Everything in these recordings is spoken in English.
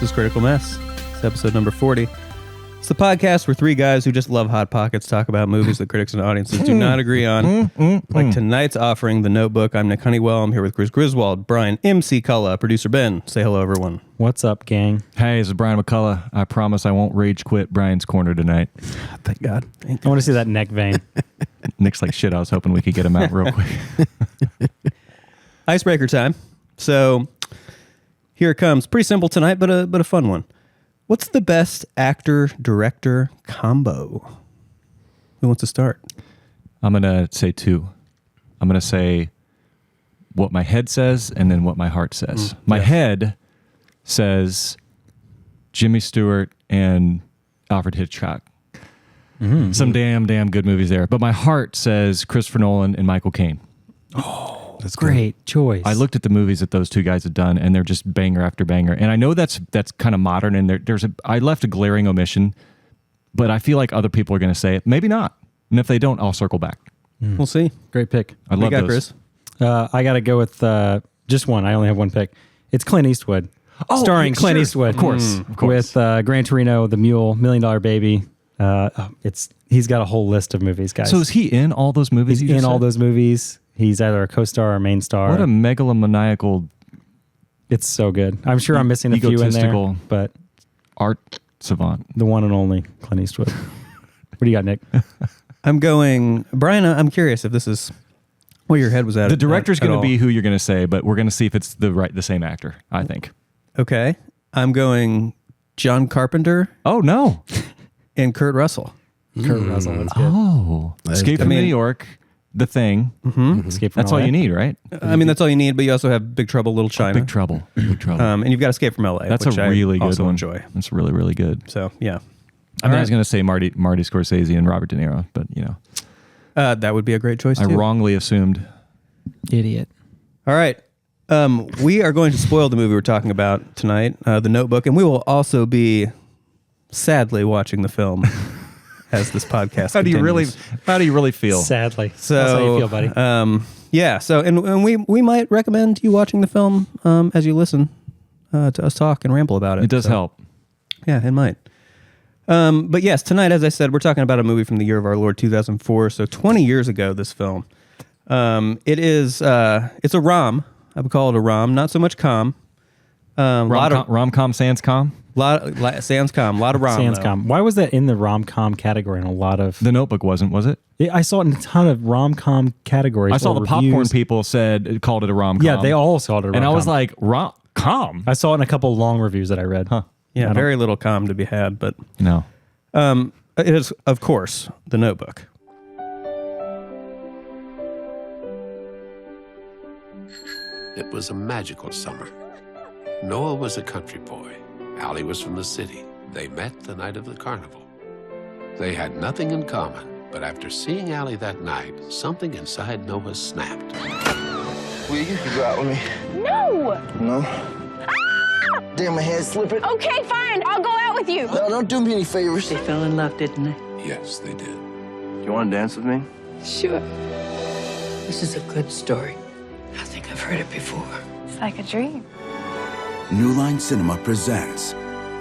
is Critical Mess. It's episode number 40. It's the podcast where three guys who just love Hot Pockets talk about movies that critics and audiences do not agree on. Like tonight's offering, The Notebook. I'm Nick Honeywell. I'm here with Chris Griswold, Brian MC Cullah, producer Ben. Say hello, everyone. What's up, gang? Hey, this is Brian McCullough. I promise I won't rage quit Brian's corner tonight. Thank God. I want to see that neck vein. Nick's like, shit, I was hoping we could get him out real quick. Icebreaker time. So here it comes. Pretty simple tonight, but a fun one. What's the best actor-director combo? Who wants to start? I'm going to say two. I'm going to say what my head says and then what my heart says. My head says Jimmy Stewart and Alfred Hitchcock. Some damn good movies there. But my heart says Christopher Nolan and Michael Caine. Oh, that's great choice. I looked at the movies that those two guys had done, and they're just banger after banger. And I know that's kind of modern, and I left a glaring omission, but I feel like other people are going to say it. Maybe not. And if they don't, I'll circle back. We'll see. Great pick. I love those. Chris? I got to go with just one. I only have one pick. It's Clint Eastwood. Starring Clint Eastwood. Of course. With Gran Torino, The Mule, $1 Million Baby. He's got a whole list of movies, guys. So is he in all those movies? He's in all those movies. He's either a co-star or main star. What a megalomaniacal... It's so good. I'm sure I'm missing a few in there, but art savant. The one and only Clint Eastwood. What do you got, Nick? I'm going... Brian, I'm curious if this is where your head was at. The director's going to be who you're going to say, but we're going to see if it's the same actor, I think. Okay. I'm going John Carpenter. Oh, no. And Kurt Russell. Kurt Russell, that's good. Oh. Escape from New York, The Thing. Escape from That's LA. all you need, right? I mean, that's all you need, but you also have Big Trouble, Little China. Big Trouble. Big Trouble. And you've got Escape from LA, That's which a really I good also one. enjoy. That's really, really good. So, yeah. I was going to say Marty Scorsese and Robert De Niro, but, you know. That would be a great choice, I too. wrongly assumed. Idiot. All right. We are going to spoil the movie we're talking about tonight, The Notebook, and we will also be sadly watching the film as this podcast How do you really feel? Sadly. So, that's how you feel, buddy. Yeah. So, and we might recommend you watching the film as you listen to us talk and ramble about it. It does help. Yeah, it might. But yes, tonight, as I said, we're talking about a movie from the year of our Lord 2004. So 20 years ago, this film. It's a rom. I would call it a rom, not so much com. Rom-com sans com? Sans com, a lot of rom. Sans com. Why was that in the rom-com category in a lot of... The Notebook wasn't, was it? I saw it in a ton of rom-com categories. I saw the reviews. popcorn people called it a rom-com. Yeah, they all called it a rom-com. And I was like, rom-com? I saw it in a couple long reviews that I read. Huh. Yeah, very little com to be had, but... No. It is, of course, The Notebook. It was a magical summer. Noah was a country boy. Allie was from the city. They met the night of the carnival. They had nothing in common, but after seeing Allie that night, something inside Noah snapped. Will you go out with me? No! No? Damn, my hand's slipping. Okay, fine. I'll go out with you. No, don't do me any favors. They fell in love, didn't they? Yes, they did. You want to dance with me? Sure. This is a good story. I think I've heard it before. It's like a dream. New Line Cinema presents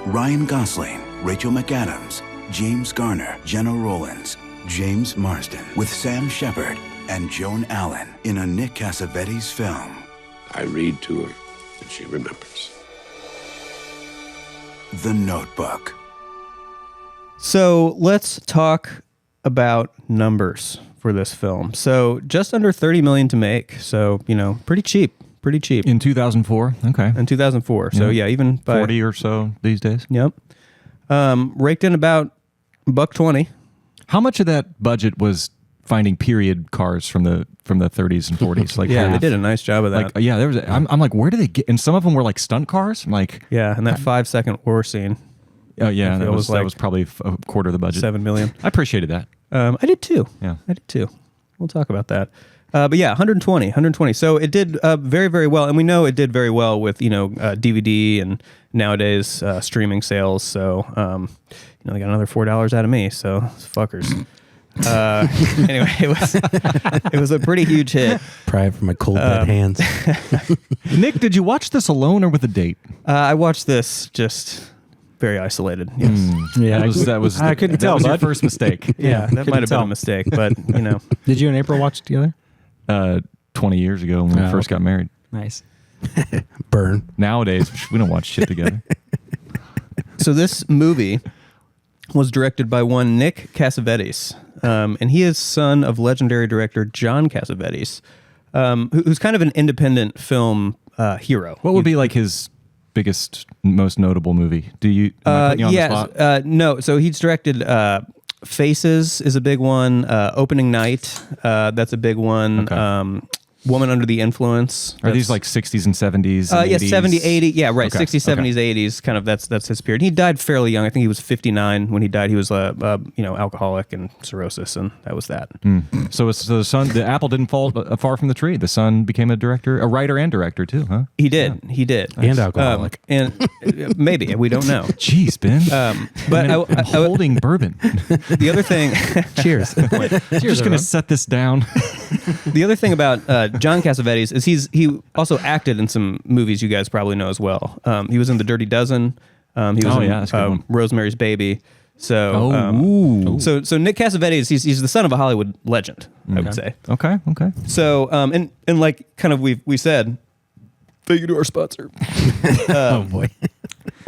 Ryan Gosling, Rachel McAdams, James Garner, Gena Rowlands, James Marsden, with Sam Shepard and Joan Allen in a Nick Cassavetes film. I read to her, and she remembers. The Notebook. So let's talk about numbers for this film. So just under $30 million to make. So, pretty cheap. In 2004? Okay. In 2004. So yeah, even by 40 or so these days. Yep. Raked in about $120. How much of that budget was finding period cars from the 30s and 40s? Like, yeah, they did a nice job of that. Like, yeah, there was. I'm like, where do they get? And some of them were like stunt cars. I'm like, yeah, and that 5-second war scene. Oh yeah, that was like probably a quarter of the budget. $7 million. I appreciated that. I did too. Yeah, I did too. We'll talk about that. But yeah, 120. So it did very, very well. And we know it did very well with, DVD and nowadays streaming sales. So, they got another $4 out of me. So, fuckers. Anyway, it was a pretty huge hit. Pry it from my cold dead hands. Nick, did you watch this alone or with a date? I watched this just very isolated. Yes. Yeah, I couldn't tell. That was your bud. first mistake. Yeah, that might have been a mistake, but Did you and April watch it together? 20 years ago when we first got married. Nice. Burn. Nowadays, we don't watch shit together. So this movie was directed by one Nick Cassavetes, and he is son of legendary director John Cassavetes, who's kind of an independent film hero. What would be like his biggest, most notable movie? Am I putting you on the spot? No. So he's directed Faces is a big one. Opening Night, that's a big one. Okay. Woman Under the Influence. Are these like 60s and 70s? And Yeah, 80s? 70, 80. Yeah, right. Okay, 60s, 70s, 80s. Kind of that's his period. He died fairly young. I think he was 59 when he died. He was alcoholic and cirrhosis, and that was that. So the apple didn't fall far from the tree. The son became a writer and director too, huh? He did. Yeah. He did. And alcoholic. And maybe we don't know. Jeez, Ben. But I'm holding bourbon. The other thing. Cheers. I'm just going to set this down. The other thing about John Cassavetes is he also acted in some movies you guys probably know as well. He was in The Dirty Dozen. He was in that's a good one. Rosemary's Baby. So, so Nick Cassavetes, he's the son of a Hollywood legend, I would say. Okay. So, and like kind of we said, thank you to our sponsor. Oh boy.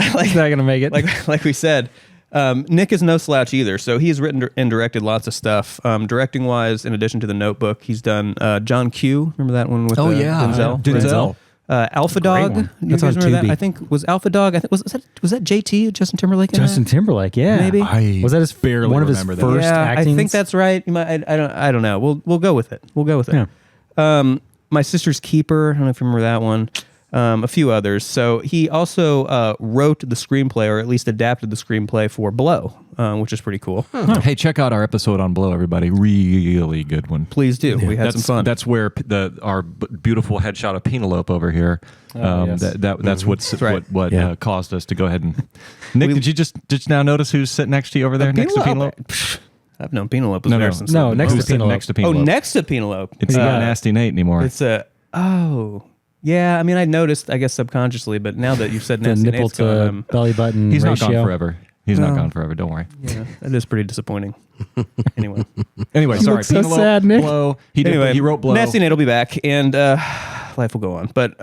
He's not gonna make it. Like we said, Nick is no slouch either. So he's written and directed lots of stuff. Directing wise, in addition to The Notebook, he's done John Q. Remember that one with Denzel? Denzel. Alpha Dog. one. You That's guys on remember that? Tubi. I think was Alpha Dog. I think was that JT Justin Timberlake? In Justin that? Timberlake, yeah. Maybe. Was that his barely one of his remember that. first Yeah, acting? I think that's right. You might, I don't know. We'll go with it. We'll go with it. Yeah. My Sister's Keeper. I don't know if you remember that one. A few others. So he also wrote the screenplay, or at least adapted the screenplay for Blow, which is pretty cool. Hey, check out our episode on Blow, everybody. Really good one. Please do. We had some fun. That's where our beautiful headshot of Penelope over here. Yes. That's what's right. what caused us to go ahead and. Nick, did you just now notice who's sitting next to you over there, next to Penelope? I've known Penelope was there since. No, next to Who's sitting Penelope. next to Penelope. Oh, next to Penelope. It's not Nasty Nate anymore. It's yeah. I mean, I noticed, I guess subconsciously, but now that you've said The Nasty nipple Nate's to gone, belly button He's ratio. not gone forever. He's not gone forever. Don't worry. yeah, that is pretty disappointing. Anyway, Sorry. look so Penelope, sad, Nick. Blow. anyway, He wrote Blow. Nasty Nate will be back, and life will go on. But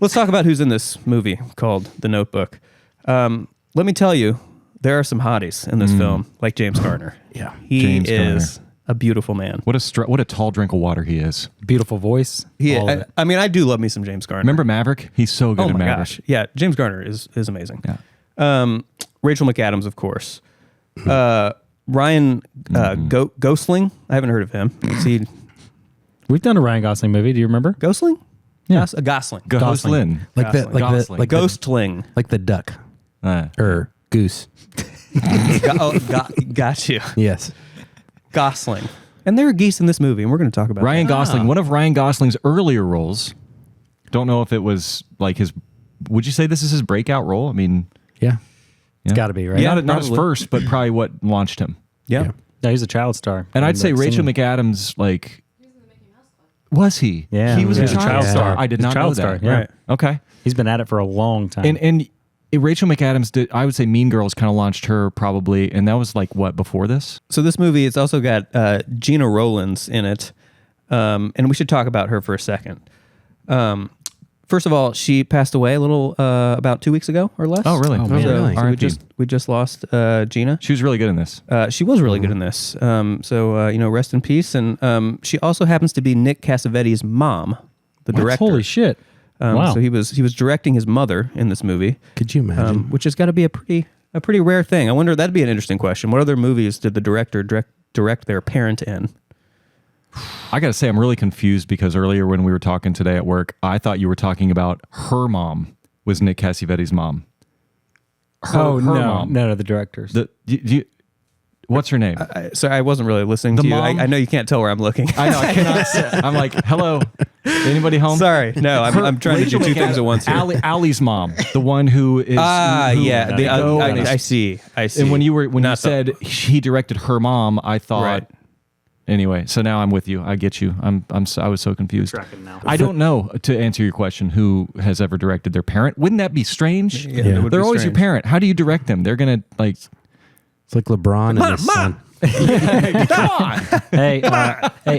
let's talk about who's in this movie called The Notebook. Let me tell you, there are some hotties in this film, like James Garner. Yeah. He James is a beautiful man. What a tall drink of water he is. Beautiful voice. all of it. I mean, I do love me some James Garner. Remember Maverick? He's so good Oh in my Maverick. gosh. Yeah, James Garner is amazing. Yeah. Rachel McAdams, of course. Ryan Gosling. I haven't heard of him. Is he We've done a Ryan Gosling movie. Do you remember? Gosling? Yeah. Gosling. Gosling. Like the Gosling. Ghostling. like the duck or goose. Got you. Yes. Gosling. And there are geese in this movie, and we're going to talk about Ryan that. Gosling, one of Ryan Gosling's earlier roles. Don't know if it was like his. Would you say this is his breakout role? I mean, Yeah. It's got to be, right? Yeah. not his probably. first, but probably what launched him. Yeah. Yeah, he's a child star. And I'd say Like Rachel singing. McAdams, like, was he? Yeah, he was he a was a child child star. star. I did He's a not know child that. star, yeah. Right. Okay. He's been at it for a long time. And Rachel McAdams did. I would say Mean Girls kind of launched her probably, and that was like what before this. So this movie, it's also got Gena Rowlands in it, and we should talk about her for a second. First of all, she passed away a little about 2 weeks ago or less. Oh, really? Oh, man. Really? So R.I.P. we just lost Gina. She was really good in this. She was really good in this. So rest in peace. And she also happens to be Nick Cassavetes' mom, the director. Holy shit. Wow. So he was directing his mother in this movie, Could you imagine? which has got to be a pretty rare thing. I wonder, that'd be an interesting question. What other movies did the director direct their parent in? I got to say, I'm really confused because earlier when we were talking today at work, I thought you were talking about her mom was Nick Cassavetes' mom. Her no, mom. no, the directors. The, do you, What's her name? Sorry, I wasn't really listening The to you. mom? I know you can't tell where I'm looking. I know. I cannot say. I'm like, hello. Anybody home? Sorry. No, I'm trying to do two things at once here. Allie's mom, the one who is. Yeah. I see. And when you said he directed her mom, I thought. Right. Anyway, so now I'm with you. I get you. I was so confused. I don't know, to answer your question, who has ever directed their parent. Wouldn't that be strange? Yeah. It would They're be always strange. your parent. How do you direct them? They're gonna like. It's like LeBron and his son. Hey,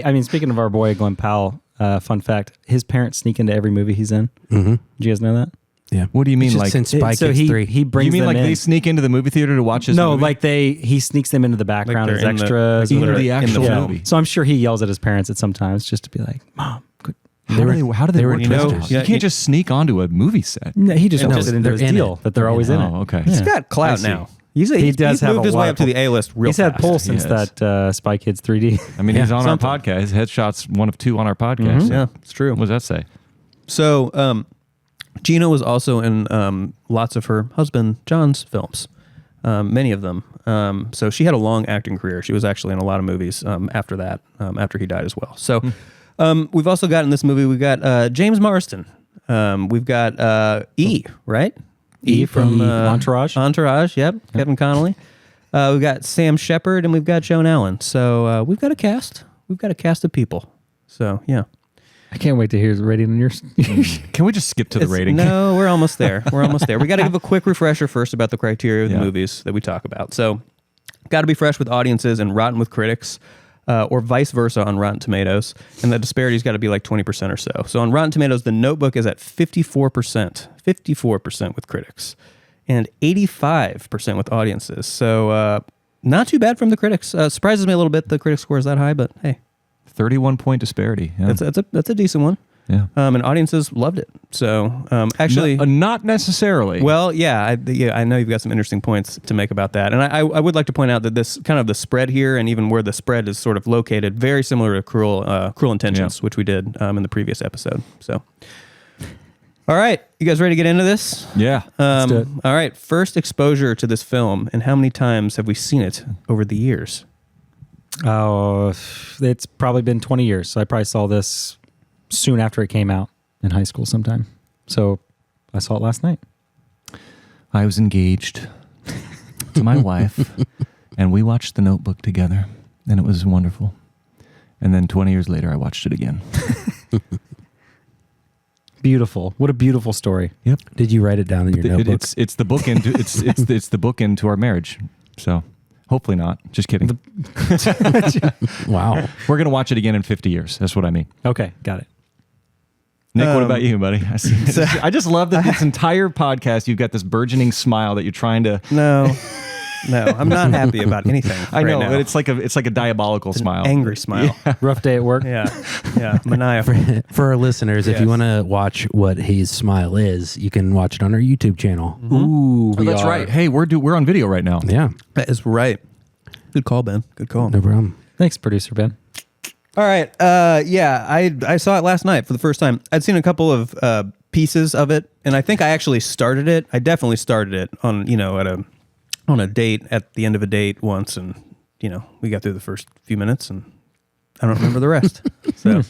I mean, speaking of our boy Glenn Powell, fun fact: his parents sneak into every movie he's in. Mm-hmm. Did you guys know that? Yeah. What do you mean, He's like? just in Spy So Kids 3. he brings You mean them like in. they sneak into the movie theater to watch his No, movie? like he sneaks them into the background Like as they're in the- extras. like or into the whatever. actual Yeah. movie. So I'm sure he yells at his parents at sometimes just to be like, "Mom, good." How do they they were work twisters. this out? Yeah, You can't just sneak onto a movie set. No, he just No, puts it into they're his in deal it. that they're always in it. Oh, okay. He's Yeah. got clout I see. now. He does have moved a his lot way of up to the A-list real He's had fast. pull since Yes. that Spy Kids 3D. I mean, he's on our something. podcast. His headshot's one of two on our podcast. Yeah, it's true. What does that say? So, Gena was also in lots of her husband John's films, many of them. So she had a long acting career. She was actually in a lot of movies after that, after he died as well. So we've also got in this movie, we've got James Marsden. We've got E, right? E from Entourage. Entourage, yep. Kevin Connolly. We've got Sam Shepard and we've got Joan Allen. So we've got a cast. We've got a cast of people. So, yeah. I can't wait to hear his rating on yours. Can we just skip to the rating? No, we're almost there. We're almost there. We got to give a quick refresher first about the criteria of the Yeah. movies that we talk about. So, got to be fresh with audiences and rotten with critics, or vice versa on Rotten Tomatoes. And the disparity's got to be like 20% or so. So, on Rotten Tomatoes, The Notebook is at 54%. 54% with critics, and 85% with audiences. So, not too bad from the critics. Surprises me a little bit the critic score is that high, but hey, 31-point disparity. Yeah. that's a decent one. Yeah. And audiences loved it. So actually, not necessarily. well, yeah, I know you've got some interesting points to make about that, and I would like to point out that this kind of the spread here, and even where the spread is sort of located, very similar to Cruel Intentions, which we did in the previous episode. So, all right, you guys ready to get into this? Yeah. Let's do it. All right, first exposure to this film, and how many times have we seen it over the years? Oh, it's probably been 20 years. So I probably saw this soon after it came out in high school sometime. So I saw it last night. I was engaged to my wife, and we watched The Notebook together, and it was wonderful. And then 20 years later, I watched it again. Beautiful. What a beautiful story. Yep. Did you write it down in your notebook? It's the bookend. It's the bookend to our marriage. So hopefully not. Just kidding. Wow. We're gonna watch it again in 50 years. That's what I mean. Okay, got it. Nick, what about you, buddy? I just love that this entire podcast you've got this burgeoning smile that you're trying to. No, I'm not happy about anything. I know, right now. but it's like a diabolical smile. Angry smile. Rough day at work. Yeah, maniacal. For our listeners, if you want to watch what his smile is, you can watch it on our YouTube channel. Ooh, Oh, that's right. Hey, we're on video right now. Yeah, That is right. Good call, Ben. Good call. no problem. Thanks, producer Ben. All right. Yeah, I saw it last night for the first time. I'd seen a couple of pieces of it, and I think I actually started it. I definitely started it on a date at the end of a date once, and we got through the first few minutes, and I don't remember the rest. So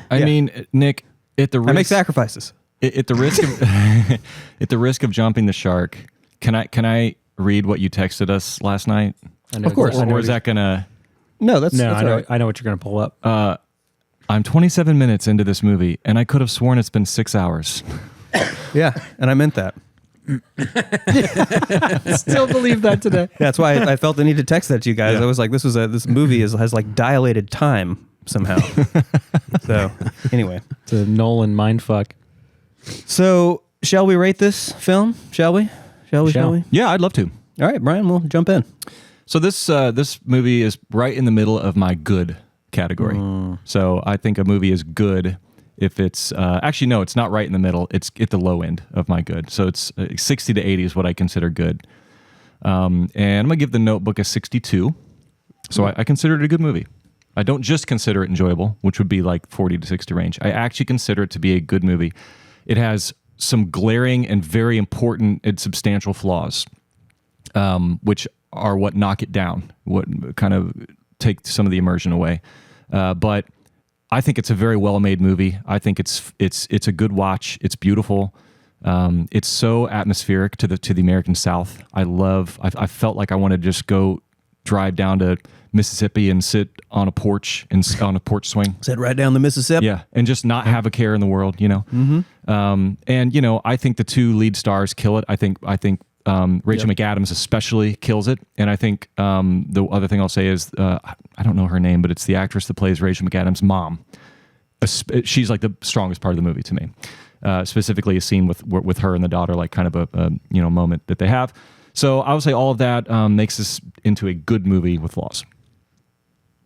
I mean, Nick, at the risk, I make sacrifices. at the risk of at the risk of jumping the shark, can I read what you texted us last night? I know Of course. exactly Or what is that gonna? No, that's No, that's I know. all right. I know what you're going to pull up. I'm 27 minutes into this movie, and I could have sworn it's been 6 hours. Yeah, and I meant that. Still believe that today. That's why I felt the need to text that to you guys. Yeah. I was like, this movie has like dilated time somehow. So anyway, It's a Nolan mindfuck. so shall we rate this film? Shall we? Shall we? Yeah, I'd love to. All right, Brian, we'll jump in. So this movie is right in the middle of my good category. So I think a movie is good if it's actually no, it's not right in the middle. It's at the low end of my good. So it's 60 to 80 is what I consider good. And I'm gonna give The Notebook a 62. So I consider it a good movie. I don't just consider it enjoyable, which would be like 40 to 60 range. I actually consider it to be a good movie. It has some glaring and very important and substantial flaws, which are what knock it down, what kind of take some of the immersion away. But I think it's a very well-made movie. I think it's a good watch. It's beautiful. It's so atmospheric to the American South. I felt like I wanted to just go drive down to Mississippi and sit on a porch on a porch swing. Sit right down the Mississippi. Yeah, and just not have a care in the world, you know. And you know, I think the two lead stars kill it. I think Rachel McAdams especially kills it. And I think the other thing I'll say is I don't know her name, but it's the actress that plays Rachel McAdams' mom. She's like the strongest part of the movie to me. Specifically, a scene with her and the daughter, like kind of a moment that they have. So I would say all of that makes this into a good movie with flaws.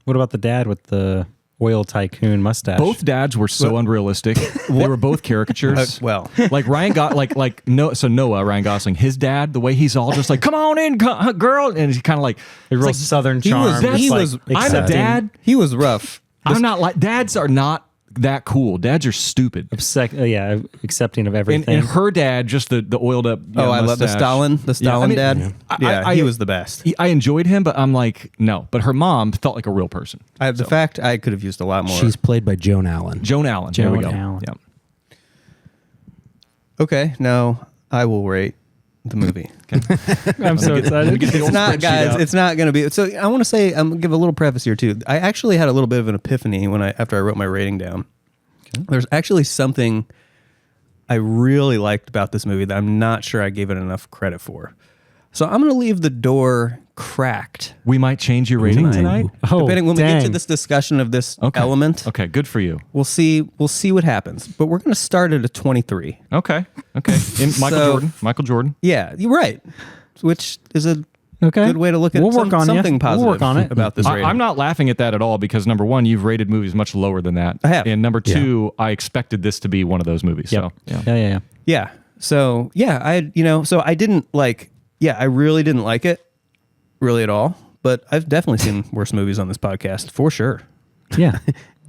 What about the dad with the oil tycoon mustache? Both dads were so unrealistic. They were both caricatures. Like Ryan got Noah, Ryan Gosling, his dad, the way he's all just like, "Come on in, girl," and he's kind of like a real like, southern charm. I'm a dad. He was rough. I'm not like dads are not that cool. Dads are stupid. Accepting of everything. And her dad, just the oiled up. I love the Stalin dad. He was the best. I enjoyed him, but I'm like, no. But her mom felt like a real person. The fact I could have used a lot more. She's played by Joan Allen. There we go. Yeah. Okay, now I will rate the movie. I'm so excited. It's not, guys. It's not going to be. So I want to say, I'm gonna give a little preface here too. I actually had a little bit of an epiphany after I wrote my rating down. Okay. There's actually something I really liked about this movie that I'm not sure I gave it enough credit for. So I'm going to leave the door cracked. We might change your rating tonight. Depending when we get to this discussion of this element. Okay, good for you. We'll see what happens. But we're going to start at a 23. Okay. Michael Jordan. Yeah, you're right. Which is a good way to look at something positive we'll work on it. about this rating. I'm not laughing at that at all because number one, you've rated movies much lower than that. I have. And number two, I expected this to be one of those movies. Yep. So Yeah. So I didn't like. Yeah, I really didn't like it, really at all. But I've definitely seen worse movies on this podcast, for sure. Yeah.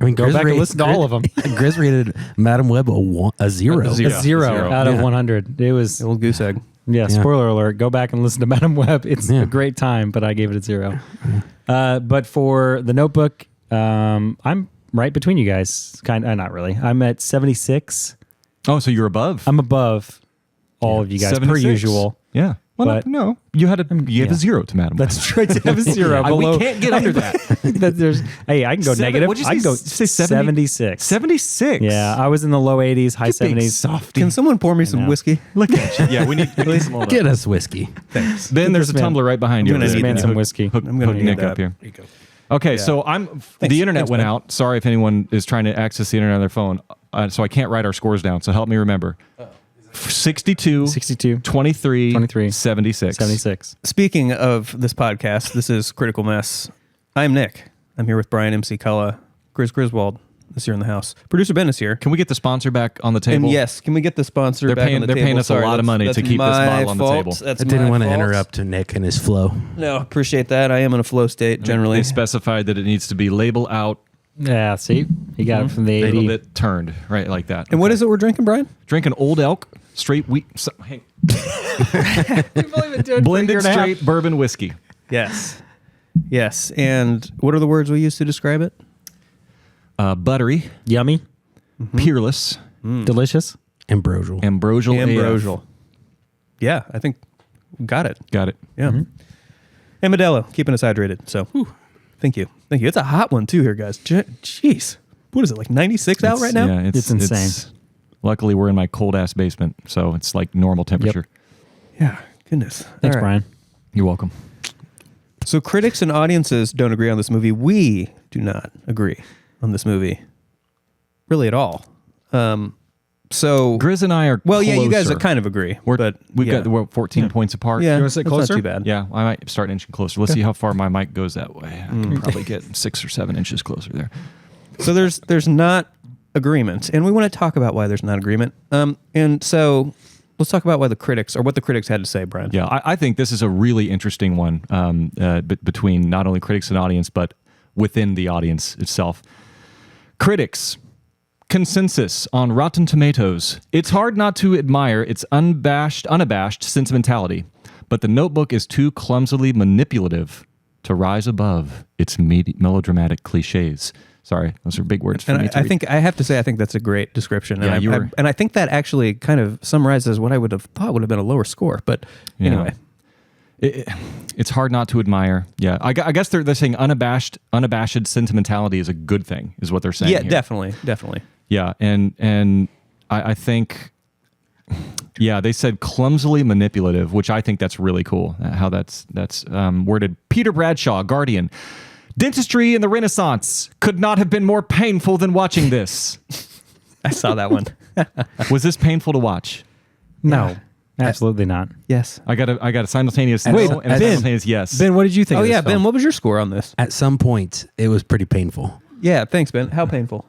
I mean, go back and listen to all of them. Gris rated Madam Web a zero. A zero out of 100. It was a little goose egg. Yeah, spoiler alert. Go back and listen to Madam Web. It's a great time, but I gave it a 0. But for The Notebook, I'm right between you guys. Not really. I'm at 76. Oh, so you're above. I'm above all of you guys, 76. per usual. Yeah. Well, but no, you have a 0 to Madam Web. That's true. I have a 0. We can't get under that. I can go negative. What'd you say? I can go say 76. 76. Yeah, I was in the low 80s, high 70s. Can someone pour me some whiskey? Look at you. Yeah, we need some more. Get us whiskey. Thanks. Ben, there's a tumbler right behind you. I'm gonna need some whiskey. I'm going to need Nick that. up here. Okay, so the internet went out. Sorry if anyone is trying to access the internet on their phone. So I can't write our scores down. So help me remember. 62, 23, 76. Speaking of this podcast, this is Critical Mess. I'm Nick. I'm here with Brian MC Cullah, Gris Griswold is here in the house. Producer Ben is here. Can we get the sponsor back on the table? And yes, can we get the sponsor back on the table? They're paying us a lot of money to keep this bottle on the table. I didn't want to interrupt Nick and his flow. No, appreciate that. I am in a flow state generally. They specified that it needs to be label out. Yeah, see? You got it from the 80. A little bit turned, right, like that. And what is it we're drinking, Brian? Drinking Old Elk straight wheat. Blended straight bourbon whiskey. Yes. Yes. And what are the words we use to describe it? Buttery. Yummy. Peerless. Delicious. Ambrosial. Ambrosial. Yeah, I think got it. Got it. Yeah. And Modelo, keeping us hydrated. So thank you. Thank you. It's a hot one too here, guys. Jeez. What is it, like 96 out right now? Yeah, it's insane. Luckily, we're in my cold-ass basement, so it's like normal temperature. Yeah, goodness. Thanks, Brian. You're welcome. So critics and audiences don't agree on this movie. We do not agree on this movie, really at all. So Gris and I are closer. You guys kind of agree. We're 14 points apart. Yeah, you want to sit closer? Not too bad. Yeah, I might start inching closer. Let's see how far my mic goes that way. I can probably get 6 or 7 inches closer there. So there's not agreement, and we want to talk about why there's not agreement. And so let's talk about what the critics had to say, Brian. Yeah, I think this is a really interesting one between not only critics and audience, but within the audience itself. Critics. Consensus on Rotten Tomatoes. It's hard not to admire its unabashed sentimentality, but The Notebook is too clumsily manipulative to rise above its melodramatic cliches. Sorry, those are big words for me to read. think I have to say I think that's a great description. Yeah, And I think that actually kind of summarizes what I would have thought would have been a lower score. But anyway. It's hard not to admire. Yeah, I guess they're saying unabashed sentimentality is a good thing, is what they're saying. Yeah, here. definitely. Yeah, and I think, yeah, they said clumsily manipulative, which I think that's really cool. How that's worded. Peter Bradshaw, Guardian. Dentistry in the Renaissance could not have been more painful than watching this. I saw that one. Was this painful to watch? No. Absolutely not. Yes. I got a simultaneous Wait, no and a Ben. simultaneous yes. Ben, what did you think? Oh of this yeah, film? Ben, what was your score on this? At some point, it was pretty painful. Yeah, thanks, Ben. How painful?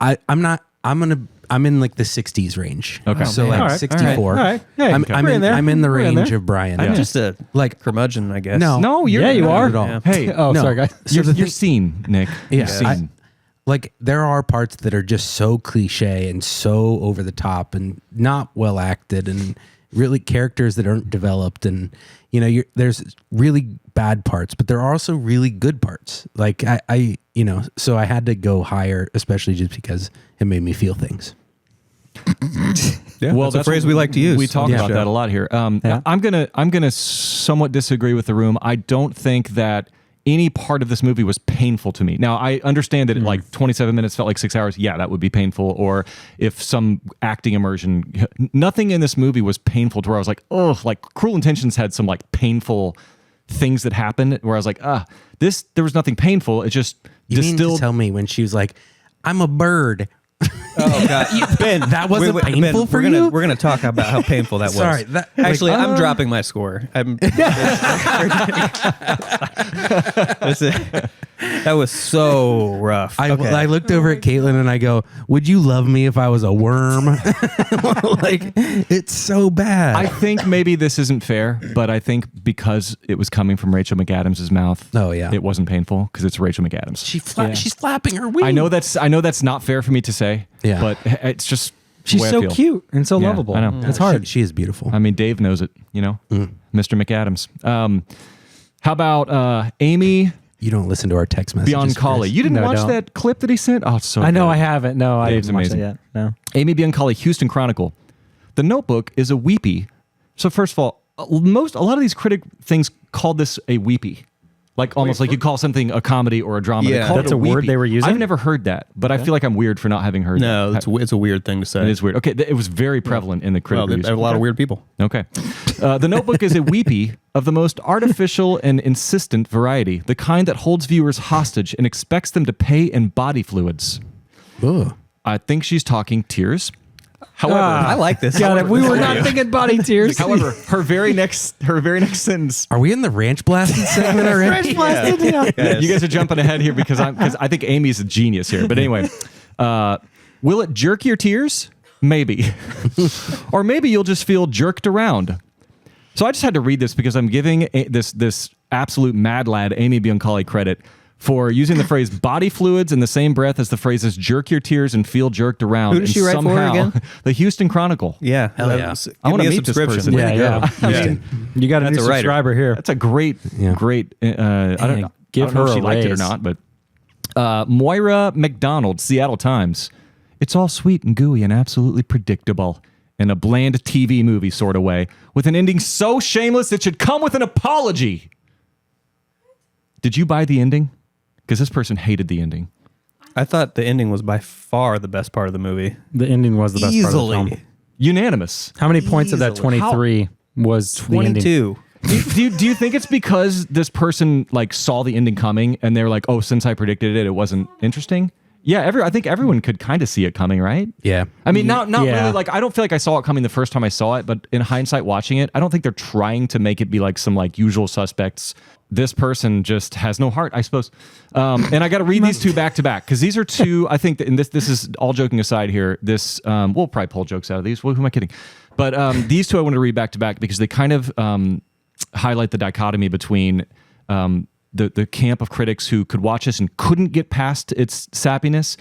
I'm in like the 60s range. Okay. So man. like All right, 64. all right. Hey, I'm we're in there. I'm in the We're in range there. of Brian. I'm just a like curmudgeon, I guess. no, you're Yeah, you are. Not at all. Yeah. Hey, Oh, No. sorry, guys. So you're, the you're thing- seen, Nick. Yeah, You're seen. like there are parts that are just so cliche and so over the top and not well acted and really characters that aren't developed, and there's really bad parts, but there are also really good parts. Like I so I had to go higher, especially just because it made me feel things. Yeah, well, that's a phrase what we like to use. We talk on the about show. that a lot here. Yeah. I'm gonna somewhat disagree with the room. I don't think that any part of this movie was painful to me. Now, I understand that like 27 minutes felt like 6 hours. Yeah, that would be painful. Or if some acting immersion, nothing in this movie was painful to where I was like, oh, like Cruel Intentions had some like painful things that happened where I was like, there was nothing painful. It just You mean to distilled. tell me when she was like, "I'm a bird"? Oh God, Ben, That wasn't painful Ben, for we're you? We're gonna talk about how painful that was. Sorry, that- actually, like, I'm dropping my score. That was so rough. I looked over at Caitlin and I go, "Would you love me if I was a worm?" Like, it's so bad. I think maybe this isn't fair, but I think because it was coming from Rachel McAdams' mouth, Oh, yeah. it wasn't painful because it's Rachel McAdams. She's flapping her wings. I know that's not fair for me to say, Yeah. but it's just the She's way I so feel. cute and so Yeah, lovable. I know. It's hard. She is beautiful. I mean, Dave knows it, Mr. McAdams. How about Amy You don't listen to our text messages. Biancali? Chris. You didn't No, watch don't. that clip that he sent? Oh, it's so I know good. I haven't. No, I Dave's didn't watch amazing. it yet. No. Amy Biancali, Houston Chronicle. The Notebook is a weepy. So first of all, a lot of these critic things called this a weepy. Like almost like you'd call something a comedy or a drama. Yeah. They called That's it a word weepy. they were using? I've never heard that, but I feel like I'm weird for not having heard no, that. it's a weird thing to say. It is weird. Okay, it was very prevalent in the critic Well, there reviews. are a lot of weird people. Okay. The Notebook is a weepy of the most artificial and insistent variety, the kind that holds viewers hostage and expects them to pay in body fluids. Ugh. I think she's talking tears. However, I like this. God, if we were not thinking body tears. however, her very next sentence. Are we in the ranch blasted segment already? Yes. You guys are jumping ahead here because I think Amy's a genius here. But anyway, will it jerk your tears? Maybe. Or maybe you'll just feel jerked around. So I just had to read this because I'm giving this absolute mad lad, Amy Biancali, credit for using the phrase body fluids in the same breath as the phrases jerk your tears and feel jerked around. Who did And she write for somehow, again? The Houston Chronicle. Yeah. Hell yeah. I want to Give me a meet this subscription. person. Way Yeah, to go. yeah. I mean, You got a new That's a writer. subscriber here. that's a great. I don't know. give I don't know her if she a liked it or raise. not, but Moira McDonald, Seattle Times. It's all sweet and gooey and absolutely predictable in a bland TV movie sort of way, with an ending so shameless it should come with an apology. Did you buy the ending? Because this person hated the ending. I thought the ending was by far the best part of the movie. The ending was the best part of the film. Unanimous. How many points of that Easily. 23 was the ending? 22. Do you think it's because this person like saw the ending coming and they're like, oh, since I predicted it, it wasn't interesting? Yeah, I think everyone could kind of see it coming, right? Yeah. I mean, not Yeah. really. Like, I don't feel like I saw it coming the first time I saw it, but in hindsight, watching it, I don't think they're trying to make it be like some like Usual Suspects. This person just has no heart, I suppose. And I got to read these two back to back because these are two. I think, and this is all joking aside here. This we'll probably pull jokes out of these. Who am I kidding? But these two I want to read back to back because they kind of highlight the dichotomy between the camp of critics who could watch this and couldn't get past its sappiness,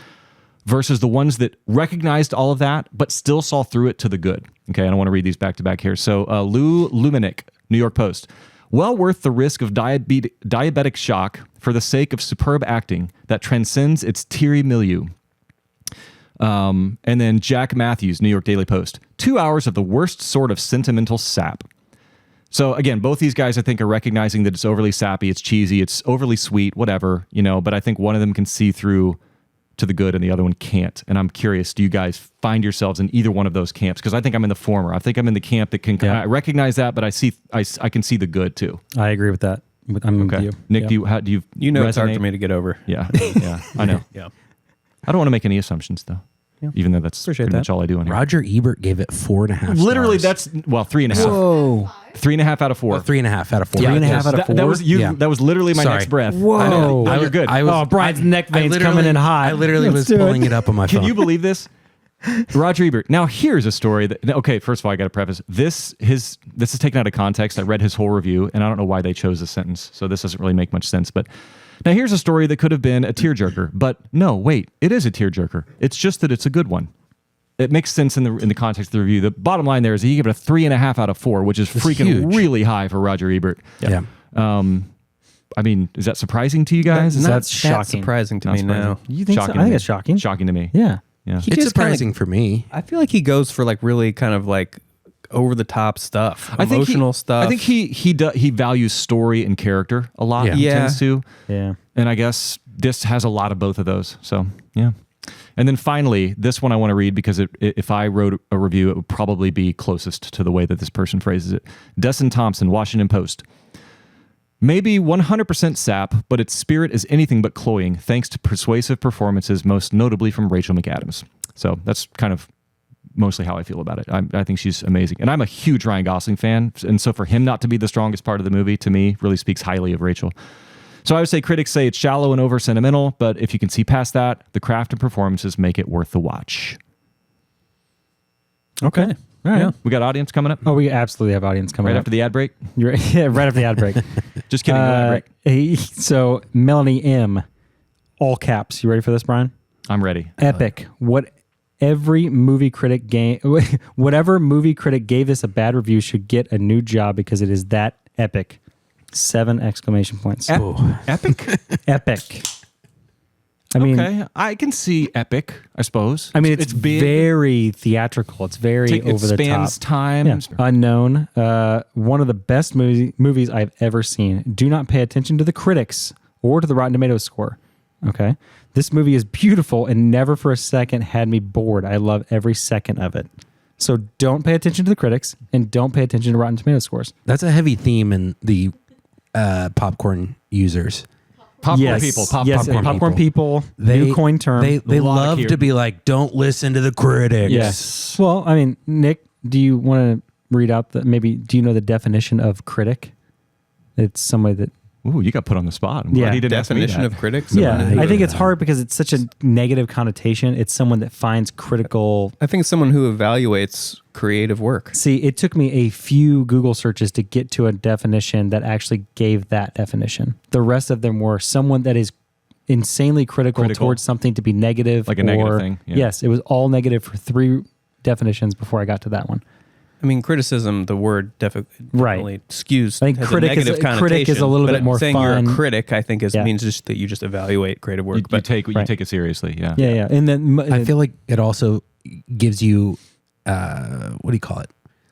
versus the ones that recognized all of that but still saw through it to the good. Okay, I don't want to read these back to back here. So Lou Lumenick, New York Post. Well worth the risk of diabetic shock for the sake of superb acting that transcends its teary milieu. And then Jack Matthews, New York Daily Post. 2 hours of the worst sort of sentimental sap. So again, both these guys, I think, are recognizing that it's overly sappy, it's cheesy, it's overly sweet, whatever, but I think one of them can see through to the good and the other one can't. And I'm curious, do you guys find yourselves in either one of those camps? Because I think I'm in the former. I think I'm in the camp that can I recognize that, but I can see the good too. I agree with that. I'm with you. Nick, do you it's hard for me to get over. Yeah, I know. Yeah. I don't want to make any assumptions though. Yeah. Even though that's pretty much all I do on here. Roger Ebert gave it 4.5 Literally, stars. that's 3.5. Whoa. 3.5 out of 4. 3.5 out of 4. 3.5 out of 4. That was you. Yeah. That was literally my next breath. Whoa. I know. No, you're good. Brian's neck veins coming in hot. I literally was pulling it up on my phone. Can you believe this? Roger Ebert. Now, here's a story that, okay, first of all, I got to preface, this is taken out of context. I read his whole review, and I don't know why they chose this sentence, so this doesn't really make much sense. But now here's a story that could have been a tearjerker, but no, wait, it is a tearjerker. It's just that it's a good one. It makes sense in the context of the review. The bottom line there is that he gave it a 3.5 out of 4, which is freaking huge. really high for Roger Ebert. Yeah. I mean, is that surprising to you guys? That's shocking. Surprising to Not me surprising. now. You think so? Shocking I to think me. it's shocking. Shocking to me. Yeah. Yeah. He It's just kinda- surprising for me. I feel like he goes for like really kind of like over the top stuff, I think emotional stuff. I think he values story and character a lot. Yeah. He Yeah. tends to. Yeah. And I guess this has a lot of both of those. So, yeah. And then finally, this one I want to read because if I wrote a review, it would probably be closest to the way that this person phrases it. Desson Thompson, Washington Post. Maybe 100% sap, but its spirit is anything but cloying, thanks to persuasive performances, most notably from Rachel McAdams. So that's kind of mostly how I feel about it. I think she's amazing. And I'm a huge Ryan Gosling fan. And so for him not to be the strongest part of the movie, to me, really speaks highly of Rachel. So I would say critics say it's shallow and over sentimental, but if you can see past that, the craft and performances make it worth the watch. Okay. All right. Yeah. We got audience coming up Oh, we absolutely have audience coming right up. after the ad break. Right after the ad break. Just kidding. No ad break. So Melanie M, all caps. You ready for this, Brian? I'm ready. Epic. Whatever movie critic gave this a bad review should get a new job because it is that epic. 7 exclamation points. Epic? Epic. I mean, okay, I can see epic, I suppose. I mean, it's big. very theatrical. It's very over the top. It spans time. Yeah. Unknown. One of the best movies I've ever seen. Do not pay attention to the critics or to the Rotten Tomatoes score. Okay. This movie is beautiful and never for a second had me bored. I love every second of it. So don't pay attention to the critics and don't pay attention to Rotten Tomatoes scores. That's a heavy theme in the popcorn users. Popcorn people. Popcorn people. New coin term. They love here. to be like, don't listen to the critics. Yes. Well, I mean, Nick, do you want to read out do you know the definition of critic? It's somebody that. Ooh, you got put on the spot. Yeah. He didn't ask me Definition that. of critics. Yeah, I think it's hard because it's such a negative connotation. It's someone that finds critical. I think it's someone who evaluates creative work. See, it took me a few Google searches to get to a definition that actually gave that definition. The rest of them were someone that is insanely critical towards something to be negative. Like a negative thing, yeah. Yes, it was all negative for 3 definitions before I got to that one. I mean, criticism, the word definitely skews. I think has critic a negative connotation. critic is a little bit more saying fun. you're a critic, I think, means just that you just evaluate creative work. You take it seriously. Yeah. Yeah. And then I feel like it also gives you, what do you call it?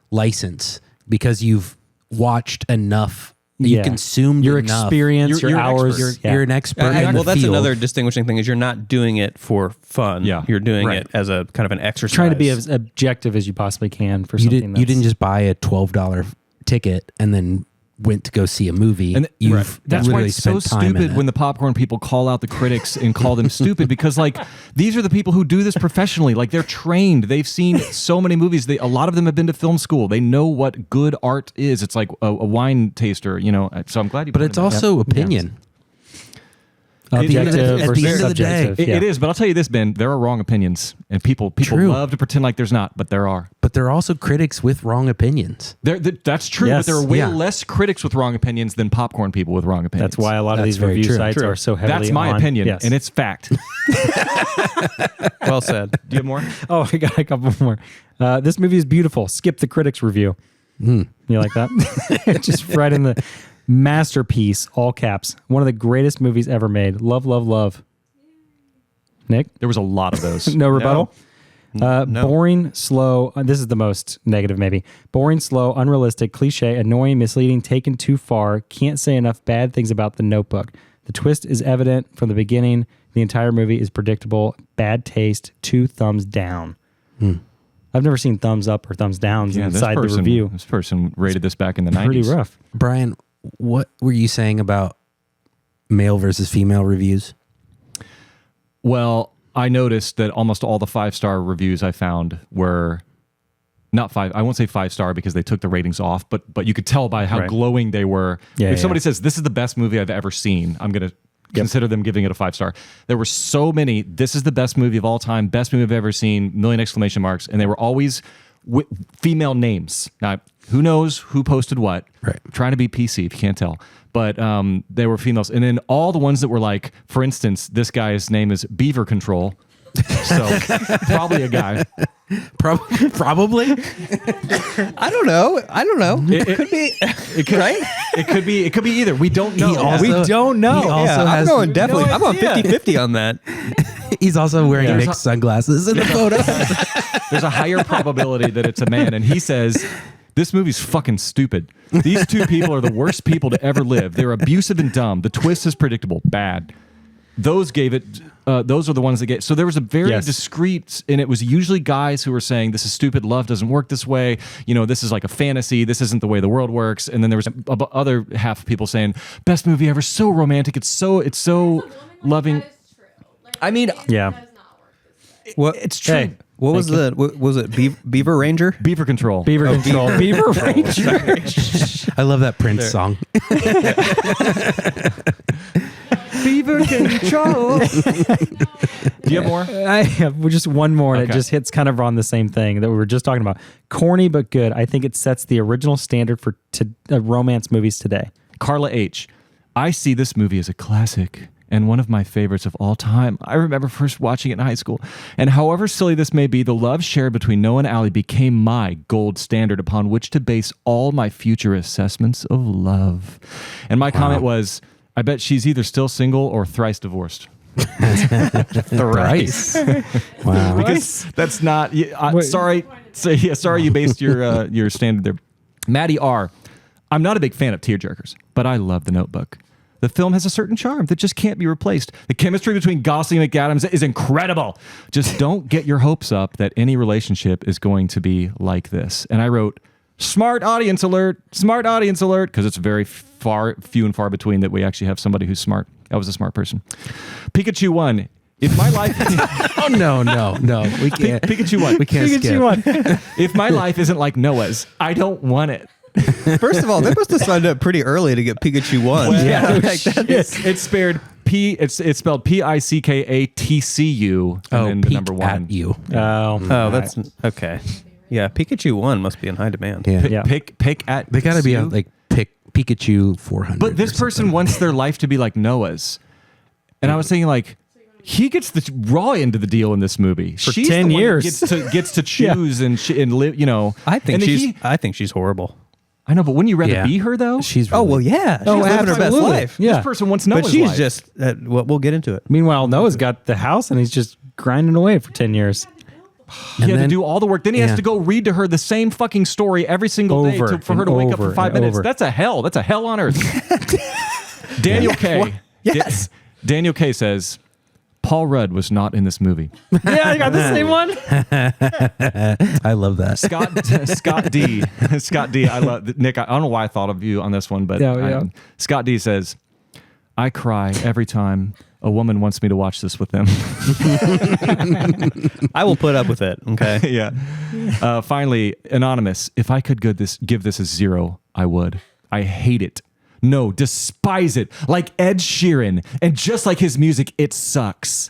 License, because you've watched enough. You consumed your enough. experience, your hours. You're an expert in the well, that's field. another distinguishing thing is you're not doing it for fun. Yeah. You're doing it as a kind of an exercise. Trying to be as objective as you possibly can for something. You didn't just buy a $12 ticket and then went to go see a movie. And that's why literally it's so spent time in stupid it. when the popcorn people call out the critics and call them stupid because like these are the people who do this professionally. Like they're trained. They've seen so many movies. A lot of them have been to film school. They know what good art is. It's like a wine taster, So I'm glad you. But it's also opinion. Objective at versus the end of the day, subjective. It is, but I'll tell you this, Ben. There are wrong opinions, and people True. love to pretend like there's not, but there are. but there are also critics with wrong opinions. That's true, Yes. but there are way Yeah. less critics with wrong opinions than popcorn people with wrong opinions. That's why a lot of That's these very review true. sites True. are so heavily That's my on- opinion, Yes. and it's fact. Well said. Do you have more? Oh, I got a couple more. This movie is beautiful. Skip the critics review. You like that? Just right in the masterpiece, all caps. One of the greatest movies ever made. Love, love, love. Nick? There was a lot of those. No rebuttal? No. Boring, slow. This is the most negative, maybe. Boring, slow, unrealistic, cliche, annoying, misleading, taken too far. Can't say enough bad things about The Notebook. The twist is evident from the beginning. The entire movie is predictable. Bad taste. 2 thumbs down. I've never seen thumbs up or thumbs downs inside the review. This person rated this back in the 90s. Pretty rough. Brian, what were you saying about male versus female reviews? Well, I noticed that almost all the 5-star reviews I found were not 5. I won't say 5-star because they took the ratings off, but you could tell by how Right. glowing they were. Yeah, if yeah. somebody says this is the best movie I've ever seen, I'm going to consider them giving it a 5-star. There were so many. This is the best movie of all time. Best movie I've ever seen. million exclamation marks, and they were always female names. Now, who knows who posted what? Right. I'm trying to be PC if you can't tell. But they were females. And then all the ones that were like, for instance, this guy's name is Beaver Control. So probably a guy. Probably. I don't know. It could be. It could, right? It could be either. We don't know. He also- We don't know. he also Yeah, I'm has- going definitely. no I'm on idea. 50-50 on that. He's also wearing Yeah. Nick's sunglasses in the photo. There's a higher probability that it's a man. And he says, this movie's fucking stupid. These 2 people are the worst people to ever live. They're abusive and dumb. The twist is predictable. Bad. Those gave it, those are the ones that get, so there was a very Yes. discreet, and it was usually guys who were saying, this is stupid, love doesn't work this way, this is like a fantasy, this isn't the way the world works, and then there was other half of people saying, best movie ever, so romantic, it's so loving. I mean, Yeah. what? It's true. Hey, What was thank the? What was it? Beaver Ranger? Beaver Control. Beaver Control. Beaver Ranger. I love that Prince song. Beaver Control. Do you have more? I have just one more, and Okay. it just hits kind of on the same thing that we were just talking about. Corny but good. I think it sets the original standard for romance movies today. Carla H. I see this movie as a classic and one of my favorites of all time. I remember first watching it in high school. And however silly this may be, the love shared between Noah and Allie became my gold standard upon which to base all my future assessments of love. And my comment was, I bet she's either still single or thrice divorced. Thrice. Wow. Because that's not. Wait. Sorry you based your standard there. Maddie R. I'm not a big fan of tearjerkers, but I love The Notebook. The film has a certain charm that just can't be replaced. The chemistry between Gosling and McAdams is incredible. Just don't get your hopes up that any relationship is going to be like this. And I wrote, smart audience alert, because it's very few and far between that we actually have somebody who's smart. That was a smart person. Pikachu 1. If my life... Oh, no. We can't. Pikachu 1. We can't skip. If my life isn't like Noah's, I don't want it. First of all, they must have signed up pretty early to get Pikachu 1. Yeah. It's spelled Pickatcu and then the peek number 1. at you. Oh, That's okay. Yeah, Pikachu 1 must be in high demand. Yeah. Yeah. Pick at. They got to be you. on like Pikachu 400. But this person wants their life to be like Noah's, and I was thinking like. He gets the raw end of the deal in this movie. For She's 10 the one years. that gets to choose and live. I think and she's horrible. I know, but wouldn't you rather Yeah. be her though? She's Oh really- well, yeah. She's living her best absolutely. life. Yeah. This person wants Noah's But she's life. just. Well, we'll get into it. Meanwhile, Noah's got the house, and he's just grinding away for 10 years. He had to then- do all the work. Then he has yeah. to go read to her the same fucking story every single day Over for her to and wake up over for 5 and minutes. over. That's a hell. That's a hell on earth. Daniel K. Yes. Daniel K. says, Paul Rudd was not in this movie. Yeah, I got the same one. I love that. Scott D. I love Nick. I don't know why I thought of you on this one, but Yeah. Scott D. says, I cry every time a woman wants me to watch this with them. I will put up with it. Okay. Yeah. Finally, Anonymous. If I could give this a 0, I would. I hate it. No, despise it. Like Ed Sheeran. And just like his music, it sucks.